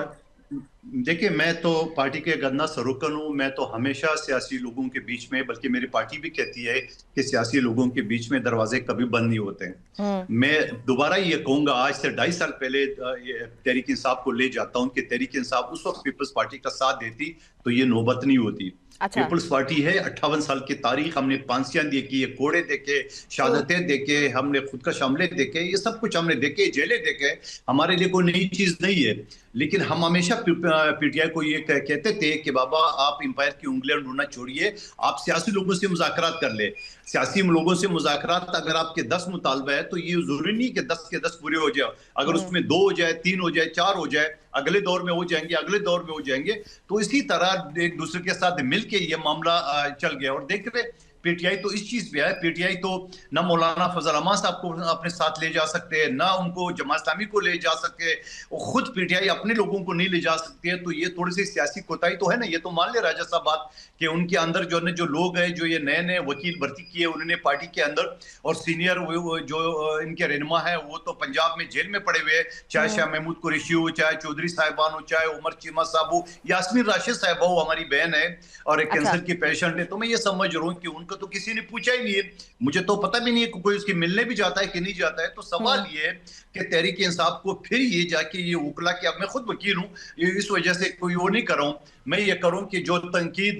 देखिए, मैं तो पार्टी के गन्ना सरुकन हूँ। मैं तो हमेशा सियासी लोगों के बीच में, बल्कि मेरी पार्टी भी कहती है कि सियासी लोगों के बीच में दरवाजे कभी बंद नहीं होते हैं। मैं दोबारा ये कहूंगा, आज से 2.5 साल पहले तहरीक इंसाफ को ले जाता हूँ कि तहरीक इंसाफ उस वक्त पीपल्स पार्टी का साथ देती तो ये नौबत नहीं होती। अच्छा। पीपल्स पार्टी है, 58 साल की तारीख, हमने फांसियां देखी है, कोड़े देखे, शहादतें देखे, हमने खुद का शामले देखे, ये सब कुछ हमने देखे, जेलें देखे। हमारे लिए कोई नई चीज नहीं है। लेकिन हम हमेशा पीटीआई को ये कहते थे कि बाबा आप एम्पायर की उंगलियां ढूंढना छोड़िए, आप सियासी लोगों से मुज़ाकरात कर ले। सियासी लोगों से मुज़ाकरात, अगर आपके 10 मुतालबा है तो ये जरूरी नहीं कि 10 के 10 पूरे हो जाए। अगर उसमें 2 हो जाए, 3 हो जाए, 4 हो जाए, अगले दौर में हो जाएंगे, अगले दौर में हो जाएंगे। तो इसी तरह एक दूसरे के साथ मिलकर ये मामला चल गया। और देख रहे पीटीआई तो इस चीज पे है, पीटीआई तो ना मौलाना फजल रहमान साहब को अपने साथ ले जा सकते हैं, ना उनको जमात इस्लामी को ले जा सके, और खुद पीटीआई अपने लोगों को नहीं ले जा सकती है। तो ये थोड़ी सी सियासी कोताही तो है ना। ये तो मान ले राजा साहब बात कि उनके अंदर जो लोग हैं, जो ये नए नए वकील भर्ती किए उन्होंने पार्टी के अंदर, और सीनियर जो इनके रहनुमा है वो तो पंजाब में जेल में पड़े हुए हैं, चाहे शाह महमूद कुरैशी हो, चाहे चौधरी साहिबान हो, चाहे उमर चीमा साहब हो, यास्मीन राशिद साहिबा हो, हमारी बहन है और एक कैंसर की पेशेंट है। तो मैं ये समझ रहा हूँ कि उनका तो किसी ने पूछा ही नहीं है, मुझे तो पता भी नहीं है कि कोई उसके मिलने भी जाता है कि नहीं जाता है। तो सवाल ये है कि तहरीक इंसाफ को फिर ये जाके ये उकला कि, अब मैं खुद वकील हूँ, इस वजह से कोई वो नहीं कर रहा हूँ, मैं ये करूँ कि जो तनकीद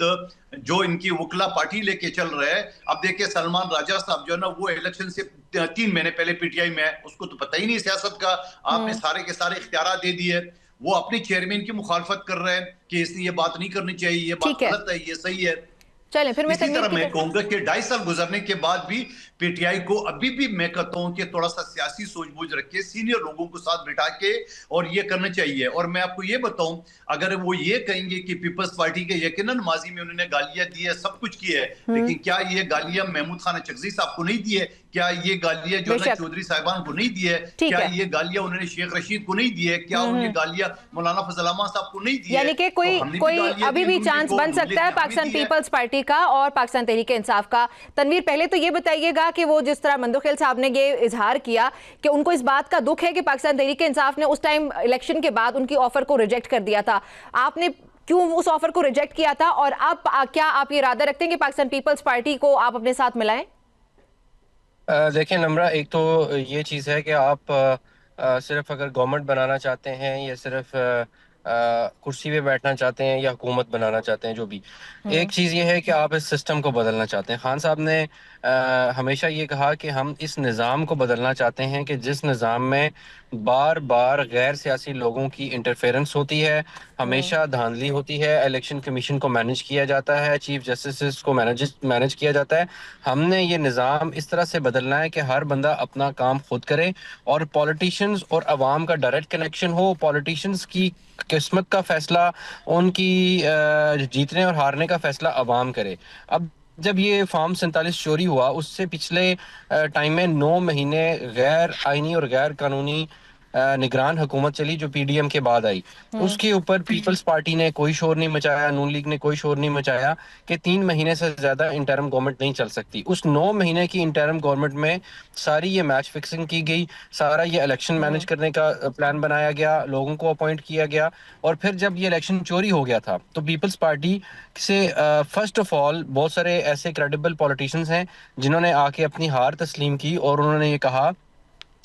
जो इनकी वकला पार्टी लेके चल रहा है। अब देखिए सलमान राजा साहब जो है ना, वो इलेक्शन से 3 महीने पहले पीटीआई में है, उसको तो पता ही नहीं सियासत का, आपने सारे के सारे इख्तियार दे दिए। वो अपने चेयरमैन की मुखालफत कर रहे हैं कि इसने ये बात नहीं करनी चाहिए, ये बात गलत है, ये सही है। चलें, फिर मैं इसी तरह मैं कहूंगा कि 2.5 साल गुजरने के बाद भी पीटीआई को अभी भी मैं कहता हूं कि थोड़ा सा सियासी सूझबूझ रखे, सीनियर लोगों को साथ बिठा के और ये करना चाहिए। और मैं आपको ये बताऊं, अगर वो ये कहेंगे कि पीपल्स पार्टी के यकीनन माजी में उन्होंने गालियां दी है, सब कुछ किया है, लेकिन क्या ये गालियां महमूद खान चकजी साहब को नहीं दी है? क्या ये गालियां जो है चौधरी साहिबान को नहीं दी है? क्या ये गालियां उन्होंने शेख रशीद को नहीं दी है? क्या उन्होंने गालियां मौलाना फजल रहमान साहब को नहीं दी है? यानी कि कोई अभी भी चांस बन सकता है पाकिस्तान पीपल्स पार्टी का और पाकिस्तान तहरीक इंसाफ का। तनवीर, पहले तो ये बताइएगा कि वो जिस तरह मंदुखेल साहब ने ये इजहार किया कि उनको इस बात का दुख है कि पाकिस्तान तहरीक इंसाफ ने उस टाइम इलेक्शन के बाद उनकी ऑफर को रिजेक्ट कर दिया था, आपने क्यों उस ऑफर को रिजेक्ट किया था? और अब क्या आप ये इरादा रखते हैं कि पाकिस्तान पीपल्स पार्टी को आप अपने साथ मिलाएं? देखिए नम्रा, एक तो ये चीज़ है कि आप सिर्फ अगर गवर्नमेंट बनाना चाहते हैं या सिर्फ कुर्सी पे बैठना चाहते हैं या हुकूमत बनाना चाहते हैं, जो भी, एक चीज़ ये है कि आप इस सिस्टम को बदलना चाहते हैं। खान साहब ने हमेशा ये कहा कि हम इस निज़ाम को बदलना चाहते हैं कि जिस निज़ाम में बार बार गैर सियासी लोगों की इंटरफेरेंस होती है, हमेशा धांधली होती है, इलेक्शन कमीशन को मैनेज किया जाता है, चीफ जस्टिस को मैनेज किया जाता है। हमने ये निज़ाम इस तरह से बदलना है कि हर बंदा अपना काम खुद करे और पॉलिटिशियंस और अवाम का डायरेक्ट कनेक्शन हो। पॉलिटिशियंस की किस्मत का फैसला, उनकी जीतने और हारने का फैसला अवाम करे। अब जब ये फॉर्म 47 चोरी हुआ, उससे पिछले टाइम में 9 महीने गैर आईनी और गैर कानूनी निगरान हुकूमत चली जो पीडीएम के बाद आई। उसके ऊपर पीपल्स पार्टी ने कोई शोर नहीं मचाया, नून लीग ने कोई शोर नहीं मचाया कि 3 महीने से ज्यादा इंटरिम गवर्नमेंट नहीं चल सकती। उस 9 महीने की इंटरिम गवर्नमेंट में सारी ये मैच फिक्सिंग की गई, सारा ये इलेक्शन मैनेज करने का प्लान बनाया गया, लोगों को अपॉइंट किया गया। और फिर जब ये इलेक्शन चोरी हो गया था तो पीपल्स पार्टी से फर्स्ट ऑफ ऑल बहुत सारे ऐसे क्रेडिबल पॉलिटिशियंस हैं जिन्होंने आके अपनी हार तस्लीम की और उन्होंने ये कहा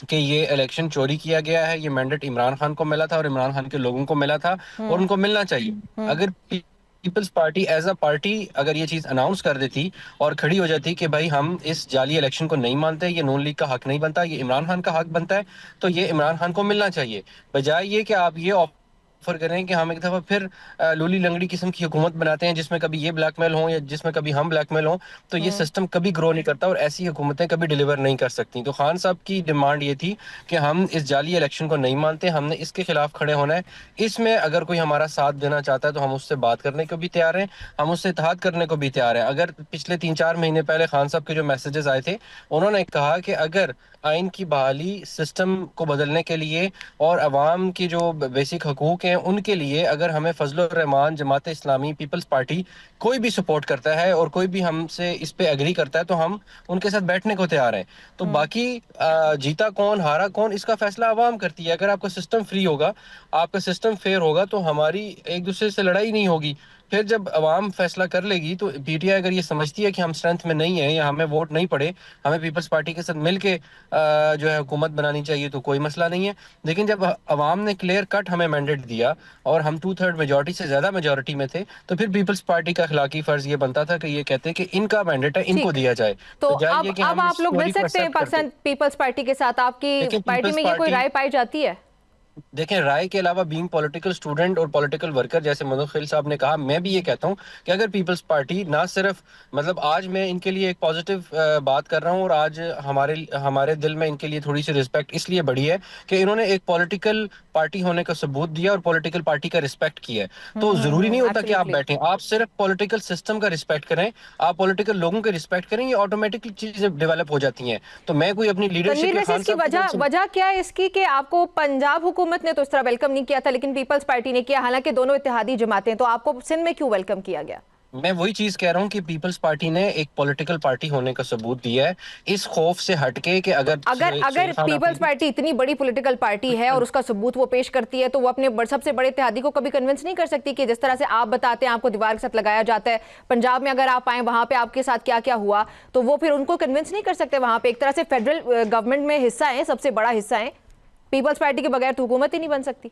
कि ये इलेक्शन चोरी किया गया है, ये मैंडेट इमरान खान को मिला था और इमरान खान के लोगों को मिला था और उनको मिलना चाहिए। अगर Peoples Party as a party अगर ये चीज अनाउंस कर देती और खड़ी हो जाती कि भाई हम इस जाली इलेक्शन को नहीं मानते, ये नून लीग का हक नहीं बनता, ये इमरान खान का हक बनता है, तो ये इमरान खान को मिलना चाहिए, बजाय ये कि आप ये ऑफर ऑफर कर रहे हैं कि हम एक दफा फिर लूली लंगड़ी किस्म की हुकूमत बनाते हैं, जिसमें कभी ये ब्लैकमेल हो या जिसमें कभी हम ब्लैकमेल हो, तो ये सिस्टम कभी ग्रो नहीं करता और ऐसी हुकूमतें कभी डिलीवर नहीं कर सकती। तो खान साहब की डिमांड ये थी कि हम इस जाली इलेक्शन को नहीं मानते, हमने इसके खिलाफ खड़े होना है। इसमें अगर कोई हमारा साथ देना चाहता है तो हम उससे बात करने को भी तैयार हैं, हम उससे इत्तेहाद करने को भी तैयार हैं। अगर पिछले 3-4 महीने पहले खान साहब के जो मैसेजेस आए थे, उन्होंने कहा कि अगर आइन की बहाली सिस्टम को बदलने के लिए और अवाम की जो बेसिक हकूक हैं उनके लिए अगर हमें फजलुर रहमान, जमात इस्लामी, पीपल्स पार्टी कोई भी सपोर्ट करता है और कोई भी हमसे इस पे एग्री करता है तो हम उनके साथ बैठने को तैयार हैं। तो बाकी जीता कौन हारा कौन इसका फैसला अवाम करती है। अगर आपका सिस्टम फ्री होगा, आपका सिस्टम फेयर होगा, तो हमारी एक दूसरे से लड़ाई नहीं होगी। फिर जब अवाम फैसला कर लेगी तो पीटीआई अगर ये समझती है कि हम स्ट्रेंथ में नहीं है या हमें वोट नहीं पड़े, हमें पीपल्स पार्टी के साथ मिलके जो है हुकूमत बनानी चाहिए, तो कोई मसला नहीं है। लेकिन जब अवाम ने क्लियर कट हमें मैंडेट दिया और हम 2/3 मेजोरिटी से ज्यादा मेजोरिटी में थे, तो फिर पीपल्स पार्टी का अखलाकी फर्ज ये बनता था कि ये कहते कि इनका मैंडेट है, इनको ठीक। दिया जाए। तो जाइए कि अब हम आप इस लोग मिल स्टोरी को सकते हैं एक्सेप्ट करते हैं। पाकिस्तान पीपल्स पार्टी के साथ? आपकी लेकिन पार्टी पीपल्स में ये कोई पार्टी, राय पाई जाती है? देखें, राय के अलावा बीइंग पॉलिटिकल स्टूडेंट और पॉलिटिकल वर्कर, जैसे मनोज खलील साहब ने कहा, मैं भी ये कहता हूं कि अगर पीपल्स पार्टी ना सिर्फ मतलब आज मैं इनके लिए एक पॉजिटिव बात कर रहा हूं और आज हमारे हमारे दिल में इनके लिए थोड़ी सी रिस्पेक्ट इसलिए बढ़ी है कि इन्होंने एक पॉलिटिकल पार्टी होने का सबूत दिया और पॉलिटिकल पार्टी का रिस्पेक्ट किया है। तो जरूरी नहीं होता कि आप एब्सोल्युटली। बैठें, आप सिर्फ पॉलिटिकल सिस्टम का रिस्पेक्ट करें, आप पॉलिटिकल लोगों के रिस्पेक्ट करें, ये ऑटोमेटिकली चीजें डेवलप हो जाती हैं। तो मैं कोई अपनी लीडरशिप तनवीर, या वैसे खान इसकी साहब की वजह तरफ से वजह क्या है इसकी कि आपको पंजाब हुकूमत ने तो इस तरह वेलकम नहीं किया था लेकिन पीपल्स पार्टी ने किया, हालांकि दोनों इत्तेहादी जमातें, तो आपको सिंध में क्यों वेलकम किया गया? मैं वही चीज कह रहा हूँ कि पीपल्स पार्टी ने एक पॉलिटिकल पार्टी होने का सबूत दिया है, इस खौफ से हटके कि अगर अगर अगर सुहेल खान पीपल्स अफरीदी। पार्टी इतनी बड़ी पॉलिटिकल पार्टी है और उसका सबूत वो पेश करती है, तो वो अपने सबसे बड़े इत्तेहादी को कभी कन्विंस नहीं कर सकती कि जिस तरह से आप बताते हैं आपको दीवार के साथ लगाया जाता है, पंजाब में अगर आप आए वहां पे आपके साथ क्या क्या हुआ, तो वो फिर उनको कन्विंस नहीं कर सकते? वहां पे एक तरह से फेडरल गवर्नमेंट में हिस्सा है, सबसे बड़ा हिस्सा है, पीपल्स पार्टी के बगैर तो हुकूमत ही नहीं बन सकती।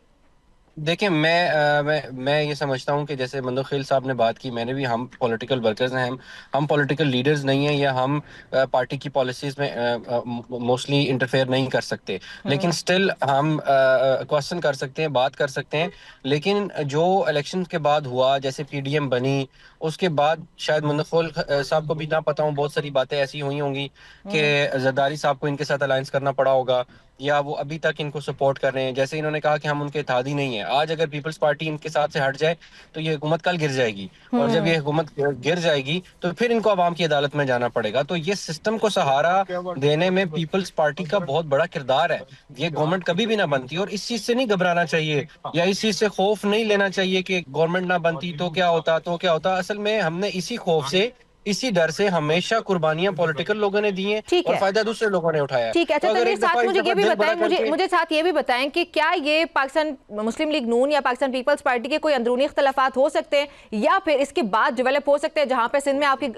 देखिए, मैं ये समझता हूँ कि जैसे मंदो खेल साहब ने बात की, मैंने भी, हम पॉलिटिकल वर्कर्स हैं, हम पॉलिटिकल लीडर्स नहीं हैं या हम पार्टी की पॉलिसीज में मोस्टली इंटरफेयर नहीं कर सकते। लेकिन स्टिल हम क्वेश्चन कर सकते हैं, बात कर सकते हैं। लेकिन जो इलेक्शन के बाद हुआ, जैसे पीडीएम बनी, उसके बाद शायद मंदो खेल साहब को भी ना पता हो, बहुत सारी बातें ऐसी हुई होंगी कि जरदारी साहब को इनके साथ अलायंस करना पड़ा होगा या वो अभी तक इनको सपोर्ट कर रहे हैं। जैसे इन्होंने कहा कि हम उनके इत्तेहादी नहीं है, आज अगर पीपल्स पार्टी इनके साथ से हट जाए तो ये हुकूमत कल गिर जाएगी, और जब ये हुकूमत गिर जाएगी तो फिर इनको अवाम की अदालत में जाना पड़ेगा। तो ये सिस्टम को सहारा देने में पीपल्स पार्टी का बहुत बड़ा किरदार है। ये गवर्नमेंट कभी भी ना बनती और इस चीज से नहीं घबराना चाहिए या इस चीज से खौफ नहीं लेना चाहिए कि गवर्नमेंट ना बनती तो क्या होता, तो क्या होता। असल में हमने इसी खौफ से, इसी डर से हमेशा कुर्बानियां पॉलिटिकल लोगों ने दी हैं ठीक और है, फायदा दूसरे लोगों ने उठाया है। ठीक है। तो अच्छा अगर तनवीर, एक दफा साथ इस मुझे दफा ये भी दिल बड़ा बताएं, मुझे करके, मुझे साथ ये भी बताएं कि क्या ये पाकिस्तान मुस्लिम लीग नून या पाकिस्तान पीपल्स पार्टी के कोई अंदरूनी इख्तलाफात हो सकते हैं या फिर इसके बाद डेवलप हो सकते हैं? जहां पे सिंध में आपकी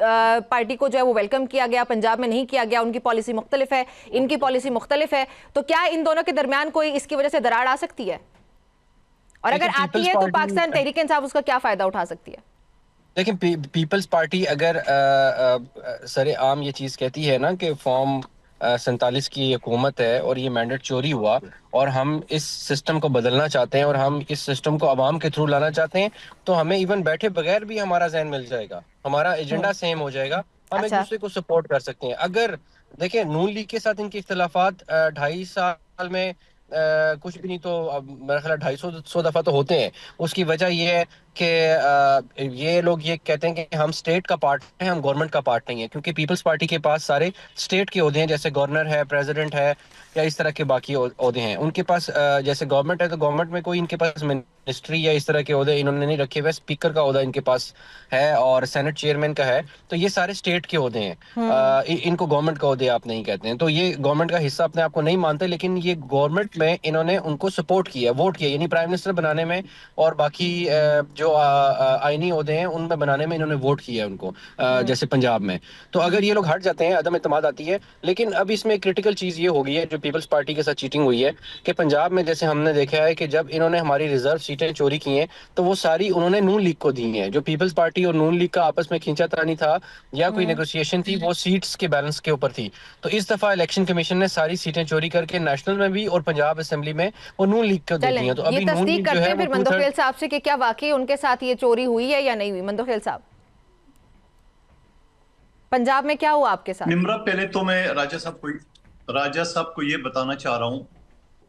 पार्टी को जो है वो वेलकम किया गया, पंजाब में नहीं किया गया, उनकी पॉलिसी मुख्तलिफ है, इनकी पॉलिसी मुख्तलिफ है, तो क्या इन दोनों के दरमियान कोई इसकी वजह से दरार आ सकती है? और अगर देखिए, आती पीपल्स है तो पार्टी, पाकिस्तान तहरीक इंसाफ उसका क्या फायदा उठा सकती है? लेकिन पीपल्स पार्टी अगर सरे आम ये चीज कहती है ना कि फॉर्म 47 की हुकूमत है और ये मैंडेट चोरी हुआ और हम इस सिस्टम को बदलना चाहते हैं और हम इस सिस्टम को अवाम के थ्रू लाना चाहते हैं, तो हमें इवन बैठे बगैर भी हमारा जहन मिल जाएगा, हमारा एजेंडा सेम हो जाएगा, हम एक अच्छा। दूसरे को सपोर्ट कर सकते हैं। अगर देखिए, नून लीग के साथ इनके इख्तलाफात 2.5 साल में कुछ भी नहीं तो अब मेरा ख्याल 250 दफा तो होते हैं। उसकी वजह ये है कि ये लोग ये कहते हैं कि हम स्टेट का पार्ट हैं, हम गवर्नमेंट का पार्ट नहीं है, क्योंकि पीपल्स पार्टी के पास सारे स्टेट के ओहदे हैं, जैसे गवर्नर है, प्रेसिडेंट है या इस तरह के बाकी ओहदे हैं। उनके पास जैसे गवर्नमेंट है तो गवर्नमेंट में कोई इनके पास मिनिस्ट्री या इस तरह के ओहदे इन्होंने नहीं रखे हुए। स्पीकर का ओहदा इनके पास है और सेनेट चेयरमैन का है, तो ये सारे स्टेट के ओहदे हैं। इनको गवर्नमेंट का ओहदे आप नहीं कहते हैं, तो ये गवर्नमेंट का हिस्सा अपने आप को नहीं मानते, लेकिन ये गवर्नमेंट में इन्होंने उनको सपोर्ट किया, वोट किया, यानी प्राइम मिनिस्टर बनाने में और बाकी जो आईनी ओहदे हैं उनमें बनाने में इन्होंने वोट किया है उनको, जैसे पंजाब में। तो अगर ये लोग हट जाते हैं, अदम इत्तेमाद आती है। लेकिन अब इसमें क्रिटिकल चीज ये हो गई है जो पीपल्स पार्टी के साथ चीटिंग हुई है कि पंजाब में जैसे हमने देखा है कि जब इन्होंने हमारी रिजर्व सीटें चोरी की हैं तो वो सारी उन्होंने नून लीग को दी हैं। जो पीपल्स पार्टी और नून लीग का आपस में खींचातानी था या कोई नेगोशिएशन थी, वो सीट्स के बैलेंस के ऊपर थी। तो इस दफा इलेक्शन कमीशन ने सारी सीटें चोरी करके नेशनल में भी और पंजाब असेंबली में वो नून लीग को दे दी हैं। तो ये अभी नून तस्दीक लीग जो करते है हैं फिर वो मंदोखेल साहब से कि क्या वाकई उनके साथ ये चोरी हुई है या नहीं हुई। मंदोखेल साहब, पंजाब में क्या हुआ आपके साथ? निम्रा, पहले तो मैं राजा साहब को ये बताना चाह रहा हूँ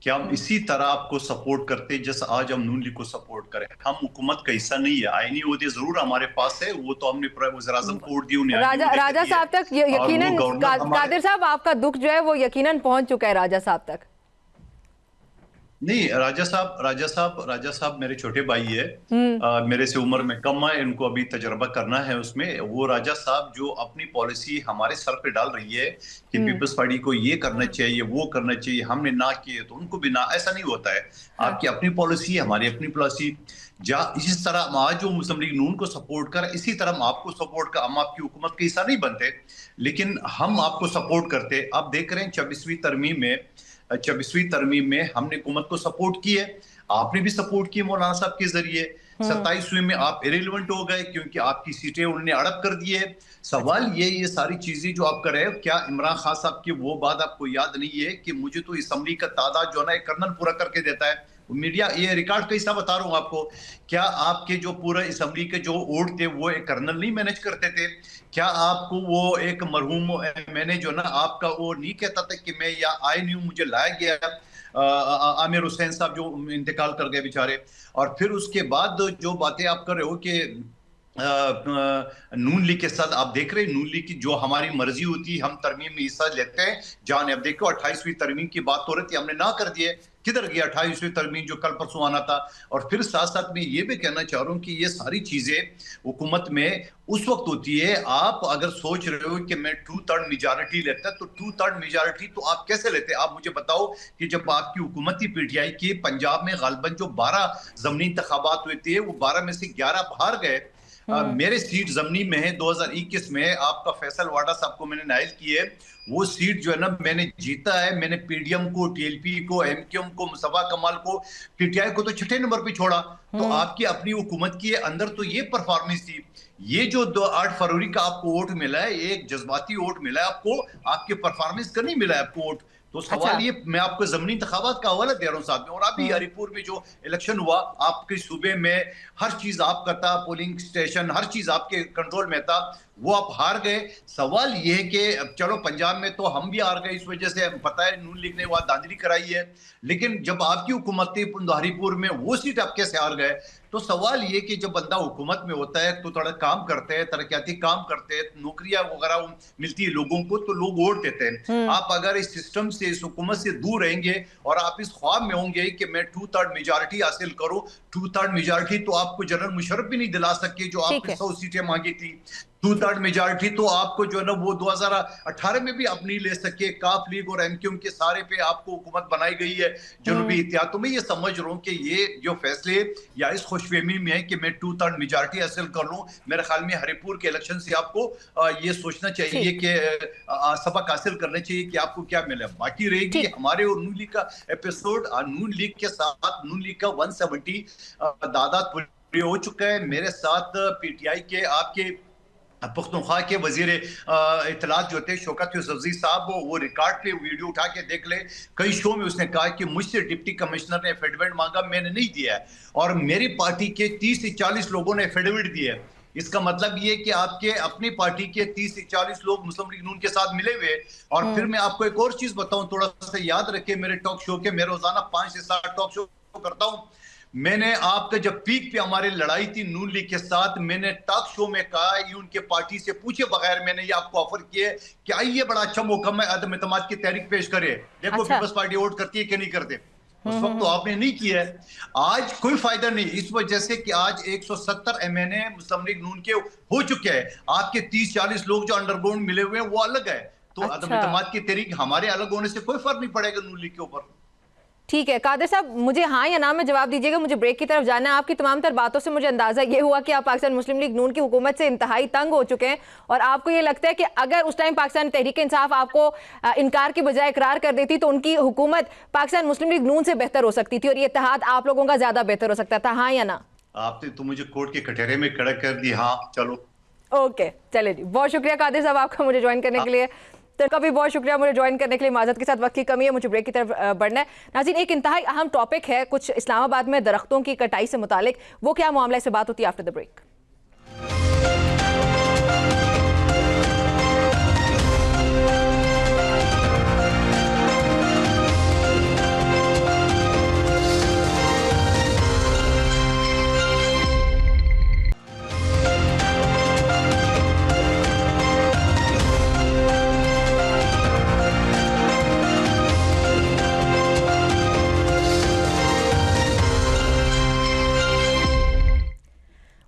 कि हम इसी तरह आपको सपोर्ट करते जैसे आज हम नून लीग को सपोर्ट करें। हम हुकूमत का हिस्सा नहीं है। आईनी ओहदे जरूर हमारे पास है, वो तो हमने वज़ीर-ए-आज़म को वोट दी, उन्हें राजा साहब तक यकीनन, कादिर साहब आपका दुख जो है वो यकीनन पहुंच चुका है राजा साहब तक। नहीं, राजा साहब मेरे छोटे भाई है, मेरे से उम्र में कम है, इनको अभी तजर्बा करना है उसमें। वो राजा साहब जो अपनी पॉलिसी हमारे सर पे डाल रही है कि पीपल्स पार्टी को ये करना चाहिए, वो करना चाहिए, हमने ना किए तो उनको भी ना, ऐसा नहीं होता है। आपकी अपनी पॉलिसी है, हमारी अपनी पॉलिसी। इस तरह आज जो मुस्लिम लीग नून को सपोर्ट कर, इसी तरह हम आपको सपोर्ट कर, हम आपकी हुकूमत के हिस्सा नहीं बनते लेकिन हम आपको सपोर्ट करते। आप देख रहे हैं 26वीं तरमीम में हमने हुकूमत को सपोर्ट की है, आपने भी सपोर्ट की मौलाना साहब के जरिए। 27वीं में आप इरेलीवेंट हो गए क्योंकि आपकी सीटें उन्होंने अड़प कर दी है। सवाल ये सारी चीजें जो आप कर रहे हो, क्या इमरान खान साहब की वो बात आपको याद नहीं है कि मुझे तो असम्बली का तादाद जो है ना एक कर्नल पूरा करके देता है। मीडिया ये रिकॉर्ड का हिस्सा बता रहा हूं आपको। क्या आपके जो पूरा असम्बली के जो वोट थे वो एक कर्नल नहीं मैनेज करते थे? क्या आपको वो एक मरहूम मैंने जो ना आपका वो नहीं कहता था कि मैं या आई नहीं हूं, मुझे लाया गया आमिर हुसैन साहब जो इंतकाल कर गए बेचारे। और फिर उसके बाद जो बातें आप कर रहे हो कि नून लीग के साथ, आप देख रहे हैं नून लीग की जो हमारी मर्जी होती है हम तरमीम में हिस्सा लेते हैं। जान अब देखो 28वीं तरमीम की बात हो रही थी, हमने ना कर दिए, किधर गया 28वीं तरमीम जो कल परसों आना था। और फिर साथ साथ में ये भी कहना चाह रहा हूं कि ये सारी चीजें हुकूमत में उस वक्त होती है, आप अगर सोच रहे हो कि मैं 2/3 मेजॉरिटी लेता तो 2/3 मेजॉरिटी तो आप कैसे लेते? आप मुझे बताओ कि जब आपकी हुकूमत थी पीटीआई की, पंजाब में गालिबन जो 12 ज़मीनी इंतखाबात हुए थे वो 12 में से 11 बाहर गए। मेरे सीट जमनी में है 2021 में, आपका फैसल वाडा साहब को मैंने नाइल की है। वो सीट जो है ना मैंने जीता है। मैंने पीडीएम को, टीएलपी को, एमक्यूएम को, मुस्तफा कमाल को, पीटीआई को तो छठे नंबर पे छोड़ा। तो आपकी अपनी हुकूमत के अंदर तो ये परफॉर्मेंस थी। ये जो 8 फरवरी का आपको वोट मिला है, एक जज्बाती वोट मिला है आपको, आपके परफॉर्मेंस का नहीं मिला है आपको वोट। तो सवाल ये, मैं आपको जमीनी इंतखाबात का हवाला दे रहा हूँ साथ में। और अभी हरिपुर में जो इलेक्शन हुआ, आपके सूबे में हर चीज आपका था, पोलिंग स्टेशन हर चीज आपके कंट्रोल में था, वो आप हार गए। सवाल ये है कि चलो पंजाब में तो हम भी हार गए, इस वजह से पता है नून लीग ने वहां दांधली कराई है। लेकिन जब आपकी हुकूमत थी हरिपुर में, वो सीट आप कैसे हार गए? तो सवाल ये कि जब बंदा हुकूमत में होता है तो थोड़ा काम करते हैं, तरक्याती काम करते हैं, नौकरियां वगैरह मिलती है लोगों को, तो लोग वोट देते हैं। आप अगर इस सिस्टम से, इस हुकूमत से दूर रहेंगे और आप इस ख्वाब में होंगे कि मैं 2/3 मेजॉरिटी हासिल करूं, 2/3 मेजॉरिटी तो आपको जनरल मुशर्रफ भी नहीं दिला सके जो आपने 100 सीटें मांगी थी। 2/3 मेजॉरिटी तो आपको जो है ना वो 2018 में भी आप नहीं ले सके। काफ लीग और एमक्यूएम के सारे पे आपको हुकूमत बनाई गई है जनूबी इत्तेहाद। तो मैं ये समझ रहा हूँ कि ये जो फैसले या इस खुशफहमी में है कि मैं 2/3 मेजॉरिटी हासिल कर लूँ, मेरे ख्याल में हरिपुर के इलेक्शन से आपको ये सोचना चाहिए कि सबक हासिल करना चाहिए कि आपको क्या मिले। बाकी रहेगी हमारे और नून लीग का एपिसोड। नून लीग के साथ नून लीग का 170 दादा पूरे हो चुका है। मेरे साथ पीटीआई के आपके पुख्तनख्वा के वजीर इत्तलात जो थे शौकत यूसुफजई साहब, वो रिकॉर्ड पे वीडियो उठा के देख ले। कई शो में उसने कहा कि मुझसे डिप्टी कमिश्नर ने एफिडेविट मांगा, मैंने नहीं दिया है। और मेरी पार्टी के 30 से 40 लोगों ने एफिडेविट दिए। इसका मतलब ये कि आपके अपनी पार्टी के 30 से 40 लोग मुस्लिम लीग नून के साथ मिले हुए। और फिर मैं आपको एक और चीज बताऊं, थोड़ा सा याद रखे मेरे टॉक शो के, मैं रोजाना 5 से 7 टॉक शो करता हूं। मैंने आपका जब पीक पे हमारी लड़ाई थी नून लीग के साथ, मैंने टॉक शो में कहा, ये उनके पार्टी से पूछे बगैर मैंने ये आपको ऑफर किए कि आइए बड़ा अच्छा मौका है, अदम एतमाद की तहरीक पेश करे, देखो पीपल्स पार्टी वोट करती है कि नहीं करते। उस वक्त तो आपने नहीं किया है। आज कोई फायदा नहीं, इस वजह से कि आज 170 एमएनए मुस्लिम लीग नून के हो चुके हैं। आपके 30-40 लोग जो अंडरग्राउंड मिले हुए हैं वो अलग है। तो अदम एतमाद की तहरीक हमारे अलग होने से कोई फर्क नहीं पड़ेगा नून लीग के ऊपर। ठीक है कादिर साहब, मुझे हाँ या ना में जवाब दीजिएगा, मुझे ब्रेक की तरफ जाना है। आपकी तमाम तर बातों से मुझे अंदाजा ये हुआ कि आप पाकिस्तान मुस्लिम लीग नून की हुकूमत से इंतहाई तंग हो चुके हैं और आपको ये लगता है कि अगर उस टाइम पाकिस्तान तहरीक इंसाफ आपको इनकार की बजाय इकरार कर देती तो उनकी हुकूमत पाकिस्तान मुस्लिम लीग नून से बेहतर हो सकती थी और ये इत्तेहाद आप लोगों का ज्यादा बेहतर हो सकता था, हाँ या ना? आपने तो मुझे कोर्ट के कटहरे में खड़ा कर दी। हाँ चलो ओके चले जी, बहुत शुक्रिया कादिर साहब आपका मुझे ज्वाइन करने के लिए। तो कभी बहुत शुक्रिया मुझे ज्वाइन करने के लिए। माजरत के साथ वक्त की कमी है, मुझे ब्रेक की तरफ बढ़ना है। नाज़रीन, एक इंतहाई अहम टॉपिक है कुछ इस्लामाबाद में दरख्तों की कटाई से मुतालिक, वो क्या मामला, इससे बात होती है after the break.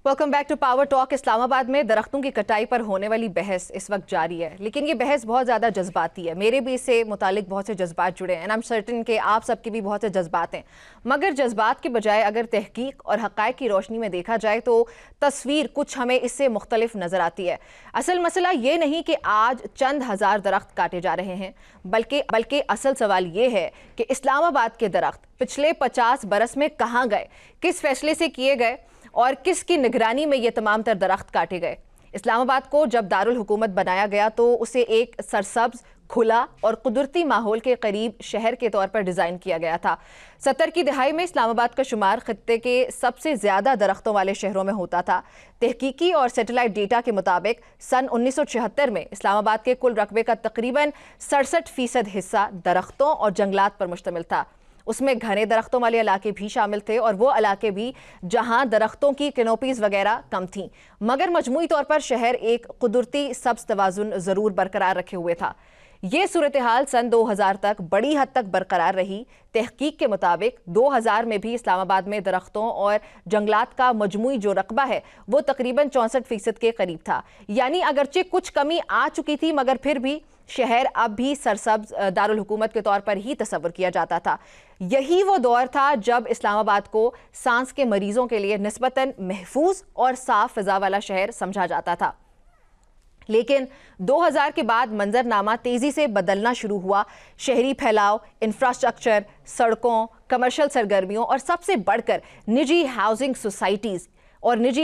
Welcome back to power talk. Islamabad में दरख्तों की कटाई पर होने वाली बहस इस वक्त जारी है, लेकिन ये बहस बहुत ज़्यादा जज्बाती है। मेरे भी इससे मुतालिक बहुत से जज्बात जुड़े हैं एंड आई एम सर्टन कि आप सबके भी बहुत से जज्बात हैं, मगर जज्बात के बजाय अगर तहकीक और हक़ाइक़ की रोशनी में देखा जाए तो तस्वीर कुछ हमें इससे मुख्तलिफ नज़र आती है। असल मसला ये नहीं कि आज चंद हज़ार दरख्त काटे जा रहे हैं, बल्कि असल सवाल ये है कि इस्लामाबाद के दरख्त पिछले 50 बरस में कहाँ गए, किस फैसले से किए गए और किसकी निगरानी में ये तमाम तर दरख्त काटे गए। इस्लामाबाद को जब दारुल हुकूमत बनाया गया तो उसे एक सरसब्ज, खुला और कुदरती माहौल के करीब शहर के तौर पर डिज़ाइन किया गया था। 70 की दहाई में इस्लामाबाद का शुमार खित्ते के सबसे ज़्यादा दरख्तों वाले शहरों में होता था। तहकीकी और सैटेलाइट डेटा के मुताबिक सन 1976 में इस्लामाबाद के कुल रकबे का तकरीबन 67% हिस्सा दरख्तों और जंगलात पर मुश्तमिल था। उसमें घने दरख्तों वाले इलाके भी शामिल थे और वो इलाके भी जहां दरख्तों की कैनोपीज वगैरह कम थीं, मगर मजमूई तौर पर शहर एक कुदरती सब्ज तवाजुन ज़रूर बरकरार रखे हुए था। ये सूरत हाल सन 2000 तक बड़ी हद तक बरकरार रही। तहकीक के मुताबिक 2000 में भी इस्लामाबाद में दरख्तों और जंगलात का मजमूई जो रकबा है वो तकरीबन 64% के करीब था। यानी अगरचे कुछ कमी आ चुकी थी, मगर फिर भी शहर अब भी सरसब्ज दारुल हुकूमत के तौर पर ही तस्वर किया जाता था। यही वो दौर था जब इस्लामाबाद को सांस के मरीजों के लिए निस्बतन महफूज और साफ फिजा वाला शहर समझा जाता था। लेकिन 2000 के बाद मंजरनामा तेजी से बदलना शुरू हुआ। शहरी फैलाव, इंफ्रास्ट्रक्चर, सड़कों, कमर्शियल सरगर्मियों और सबसे बढ़कर निजी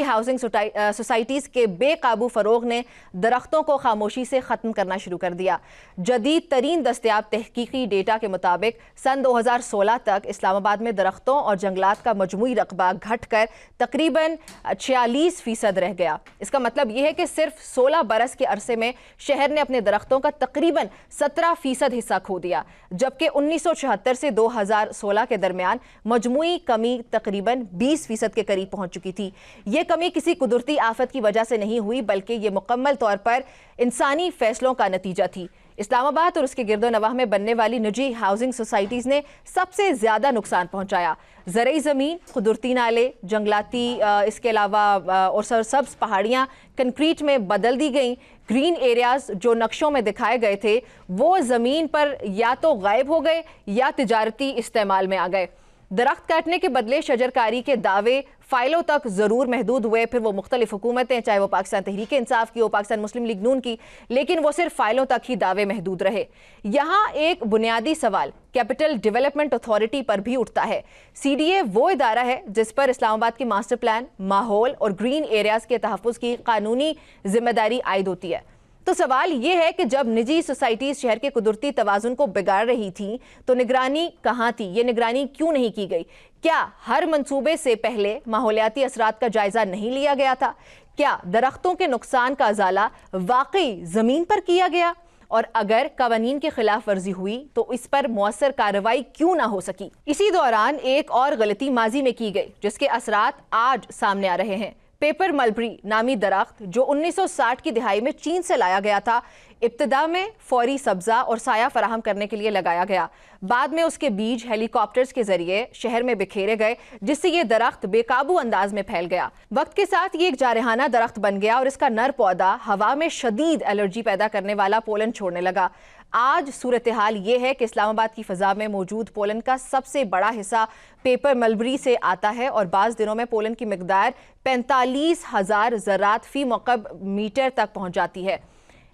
हाउसिंग सोसाइटीज़ के बेकाबू फ़रोग ने दरख्तों को खामोशी से ख़त्म करना शुरू कर दिया। जदीद तरीन दस्तयाब तहकीकी डेटा के मुताबिक सन 2016 तक इस्लामाबाद में दरख्तों और जंगलात का मजमूई रकबा घटकर तकरीबन 46% रह गया। इसका मतलब यह है कि सिर्फ 16 बरस के अरसे में शहर ने अपने दरख्तों का तकरीबन 17% हिस्सा खो दिया, जबकि 1976 से 2016 के दरमियान मजमूई कमी तकरीबन 20% के करीब पहुंच चुकी थी। ये कमी किसी कुदरती आफत की वजह से नहीं हुई, बल्कि ये मुकम्मल तौर पर इंसानी फैसलों का नतीजा थी। इस्लामाबाद और उसके गिरदो नवाह में बनने वाली निजी हाउसिंग सोसाइटीज़ ने सबसे ज़्यादा नुकसान पहुंचाया। ज़रई ज़मीन, कुदरती नाले, जंगलाती इसके अलावा और सरसब्ज पहाड़ियाँ कंक्रीट में बदल दी गईं। ग्रीन एरियाज़ जो नक्शों में दिखाए गए थे वो ज़मीन पर या तो गायब हो गए या तिजारती इस्तेमाल में आ गए। दरख्त काटने के बदले शजरकारी के दावे फाइलों तक ज़रूर महदूद हुए, फिर वो मुख्तलिफ हुकूमतें, चाहे वो पाकिस्तान तहरीक इंसाफ की हो, पाकिस्तान मुस्लिम लीग नून की, लेकिन वो सिर्फ फाइलों तक ही दावे महदूद रहे। यहाँ एक बुनियादी सवाल कैपिटल डेवलपमेंट अथॉरिटी पर भी उठता है। CDA वो इदारा है जिस पर इस्लामाबाद की मास्टर प्लान, माहौल और ग्रीन एरियाज़ के तहफ़्फ़ुज़ की कानूनी जिम्मेदारी आयद होती है। तो सवाल ये है कि जब निजी सोसाइटीज शहर के कुदरती तवाजुन को बिगाड़ रही थी तो निगरानी कहाँ थी? ये निगरानी क्यों नहीं की गई? क्या हर मंसूबे से पहले माहौलियाती असरात का जायजा नहीं लिया गया था? क्या दरख्तों के नुकसान का अजाला वाकई जमीन पर किया गया? और अगर कवानीन की खिलाफ वर्जी हुई तो इस पर मौसर कार्रवाई क्यों ना हो सकी? इसी दौरान एक और गलती माजी में की गई जिसके असरात आज सामने आ रहे हैं। पेपर मलबरी नामी दरख्त जो 1960 की दिहाई में चीन से लाया गया था, इब्तिदा में फौरी सब्जा और साया फराहम करने के लिए लगाया गया। बाद में उसके बीज हेलीकॉप्टर्स के जरिए शहर में बिखेरे गए, जिससे ये दरख्त बेकाबू अंदाज में फैल गया। वक्त के साथ ये एक जारहाना दरख्त बन गया और इसका नर पौधा हवा में शदीद एलर्जी पैदा करने वाला पोलन छोड़ने लगा। आज सूरत हाल ये है कि इस्लामाबाद की फ़ज़ा में मौजूद पोलन का सबसे बड़ा हिस्सा पेपर मलबरी से आता है और बाज़ दिनों में पोलन की मिकदार 45,000 ज़रात फ़ी मुकब मीटर तक पहुँच जाती है।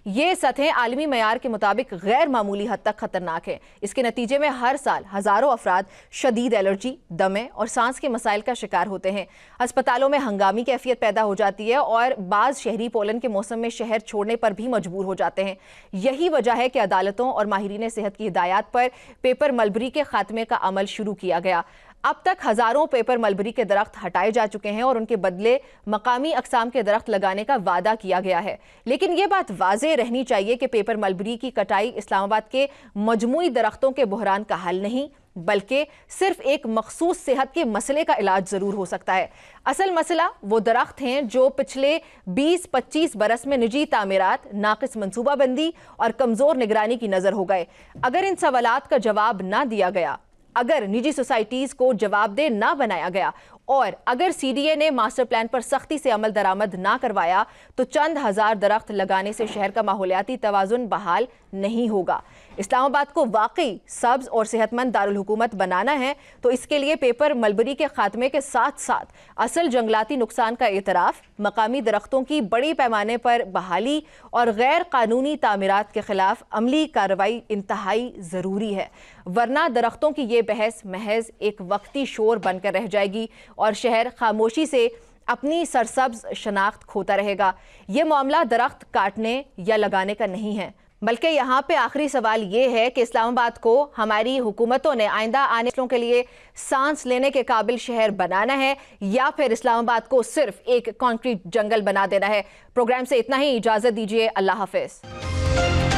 ये सतहें आलमी मयार के मुताबिक गैर मामूली हद तक खतरनाक है। इसके नतीजे में हर साल हज़ारों अफराद शदीद एलर्जी, दमे और सांस के मसाइल का शिकार होते हैं। अस्पतालों में हंगामी कैफियत पैदा हो जाती है और बाज़ शहरी पोलन के मौसम में शहर छोड़ने पर भी मजबूर हो जाते हैं। यही वजह है कि अदालतों और माहिरीन सेहत की हिदायत पर पेपर मलबरी के खात्मे का अमल शुरू किया गया। अब तक हज़ारों पेपर मलबरी के दरख्त हटाए जा चुके हैं और उनके बदले मकामी अक़साम के दरख्त लगाने का वादा किया गया है। लेकिन यह बात वाज़ेह रहनी चाहिए कि पेपर मलबरी की कटाई इस्लामाबाद के मजमूई दरख्तों के बहरान का हल नहीं, बल्कि सिर्फ एक मखसूस सेहत के मसले का इलाज ज़रूर हो सकता है। असल मसला वो दरख्त हैं जो पिछले 20-25 बरस में निजी तामीरात, नाक़िस मनसूबाबंदी और कमज़ोर निगरानी की नज़र हो गए। अगर इन सवालात का जवाब ना दिया गया, अगर निजी सोसाइटीज़ को जवाबदेह ना बनाया गया और अगर CDA ने मास्टर प्लान पर सख्ती से अमल दरामद ना करवाया, तो चंद हज़ार दरख्त लगाने से शहर का माहौलियाती तवाज़ुन बहाल नहीं होगा। इस्लामाबाद को वाकई सब्ज़ और सेहतमंद दारुल हुकूमत बनाना है तो इसके लिए पेपर मलबरी के खात्मे के साथ साथ असल जंगलाती नुकसान का एतराफ़, मकामी दरख्तों की बड़ी पैमाने पर बहाली और गैर कानूनी तामीरात के खिलाफ अमली कार्रवाई इंतहाई ज़रूरी है। वरना दरख्तों की ये बहस महज एक वक्ती शोर बनकर रह जाएगी और शहर खामोशी से अपनी सरसब्ज शनाख्त खोता रहेगा। ये मामला दरख्त काटने या लगाने का नहीं है, बल्कि यहाँ पे आखिरी सवाल ये है कि इस्लामाबाद को हमारी हुकूमतों ने आइंदा आने वालों के लिए सांस लेने के काबिल शहर बनाना है या फिर इस्लामाबाद को सिर्फ एक कंक्रीट जंगल बना देना है। प्रोग्राम से इतना ही, इजाज़त दीजिए, अल्लाह हाफ़िज़।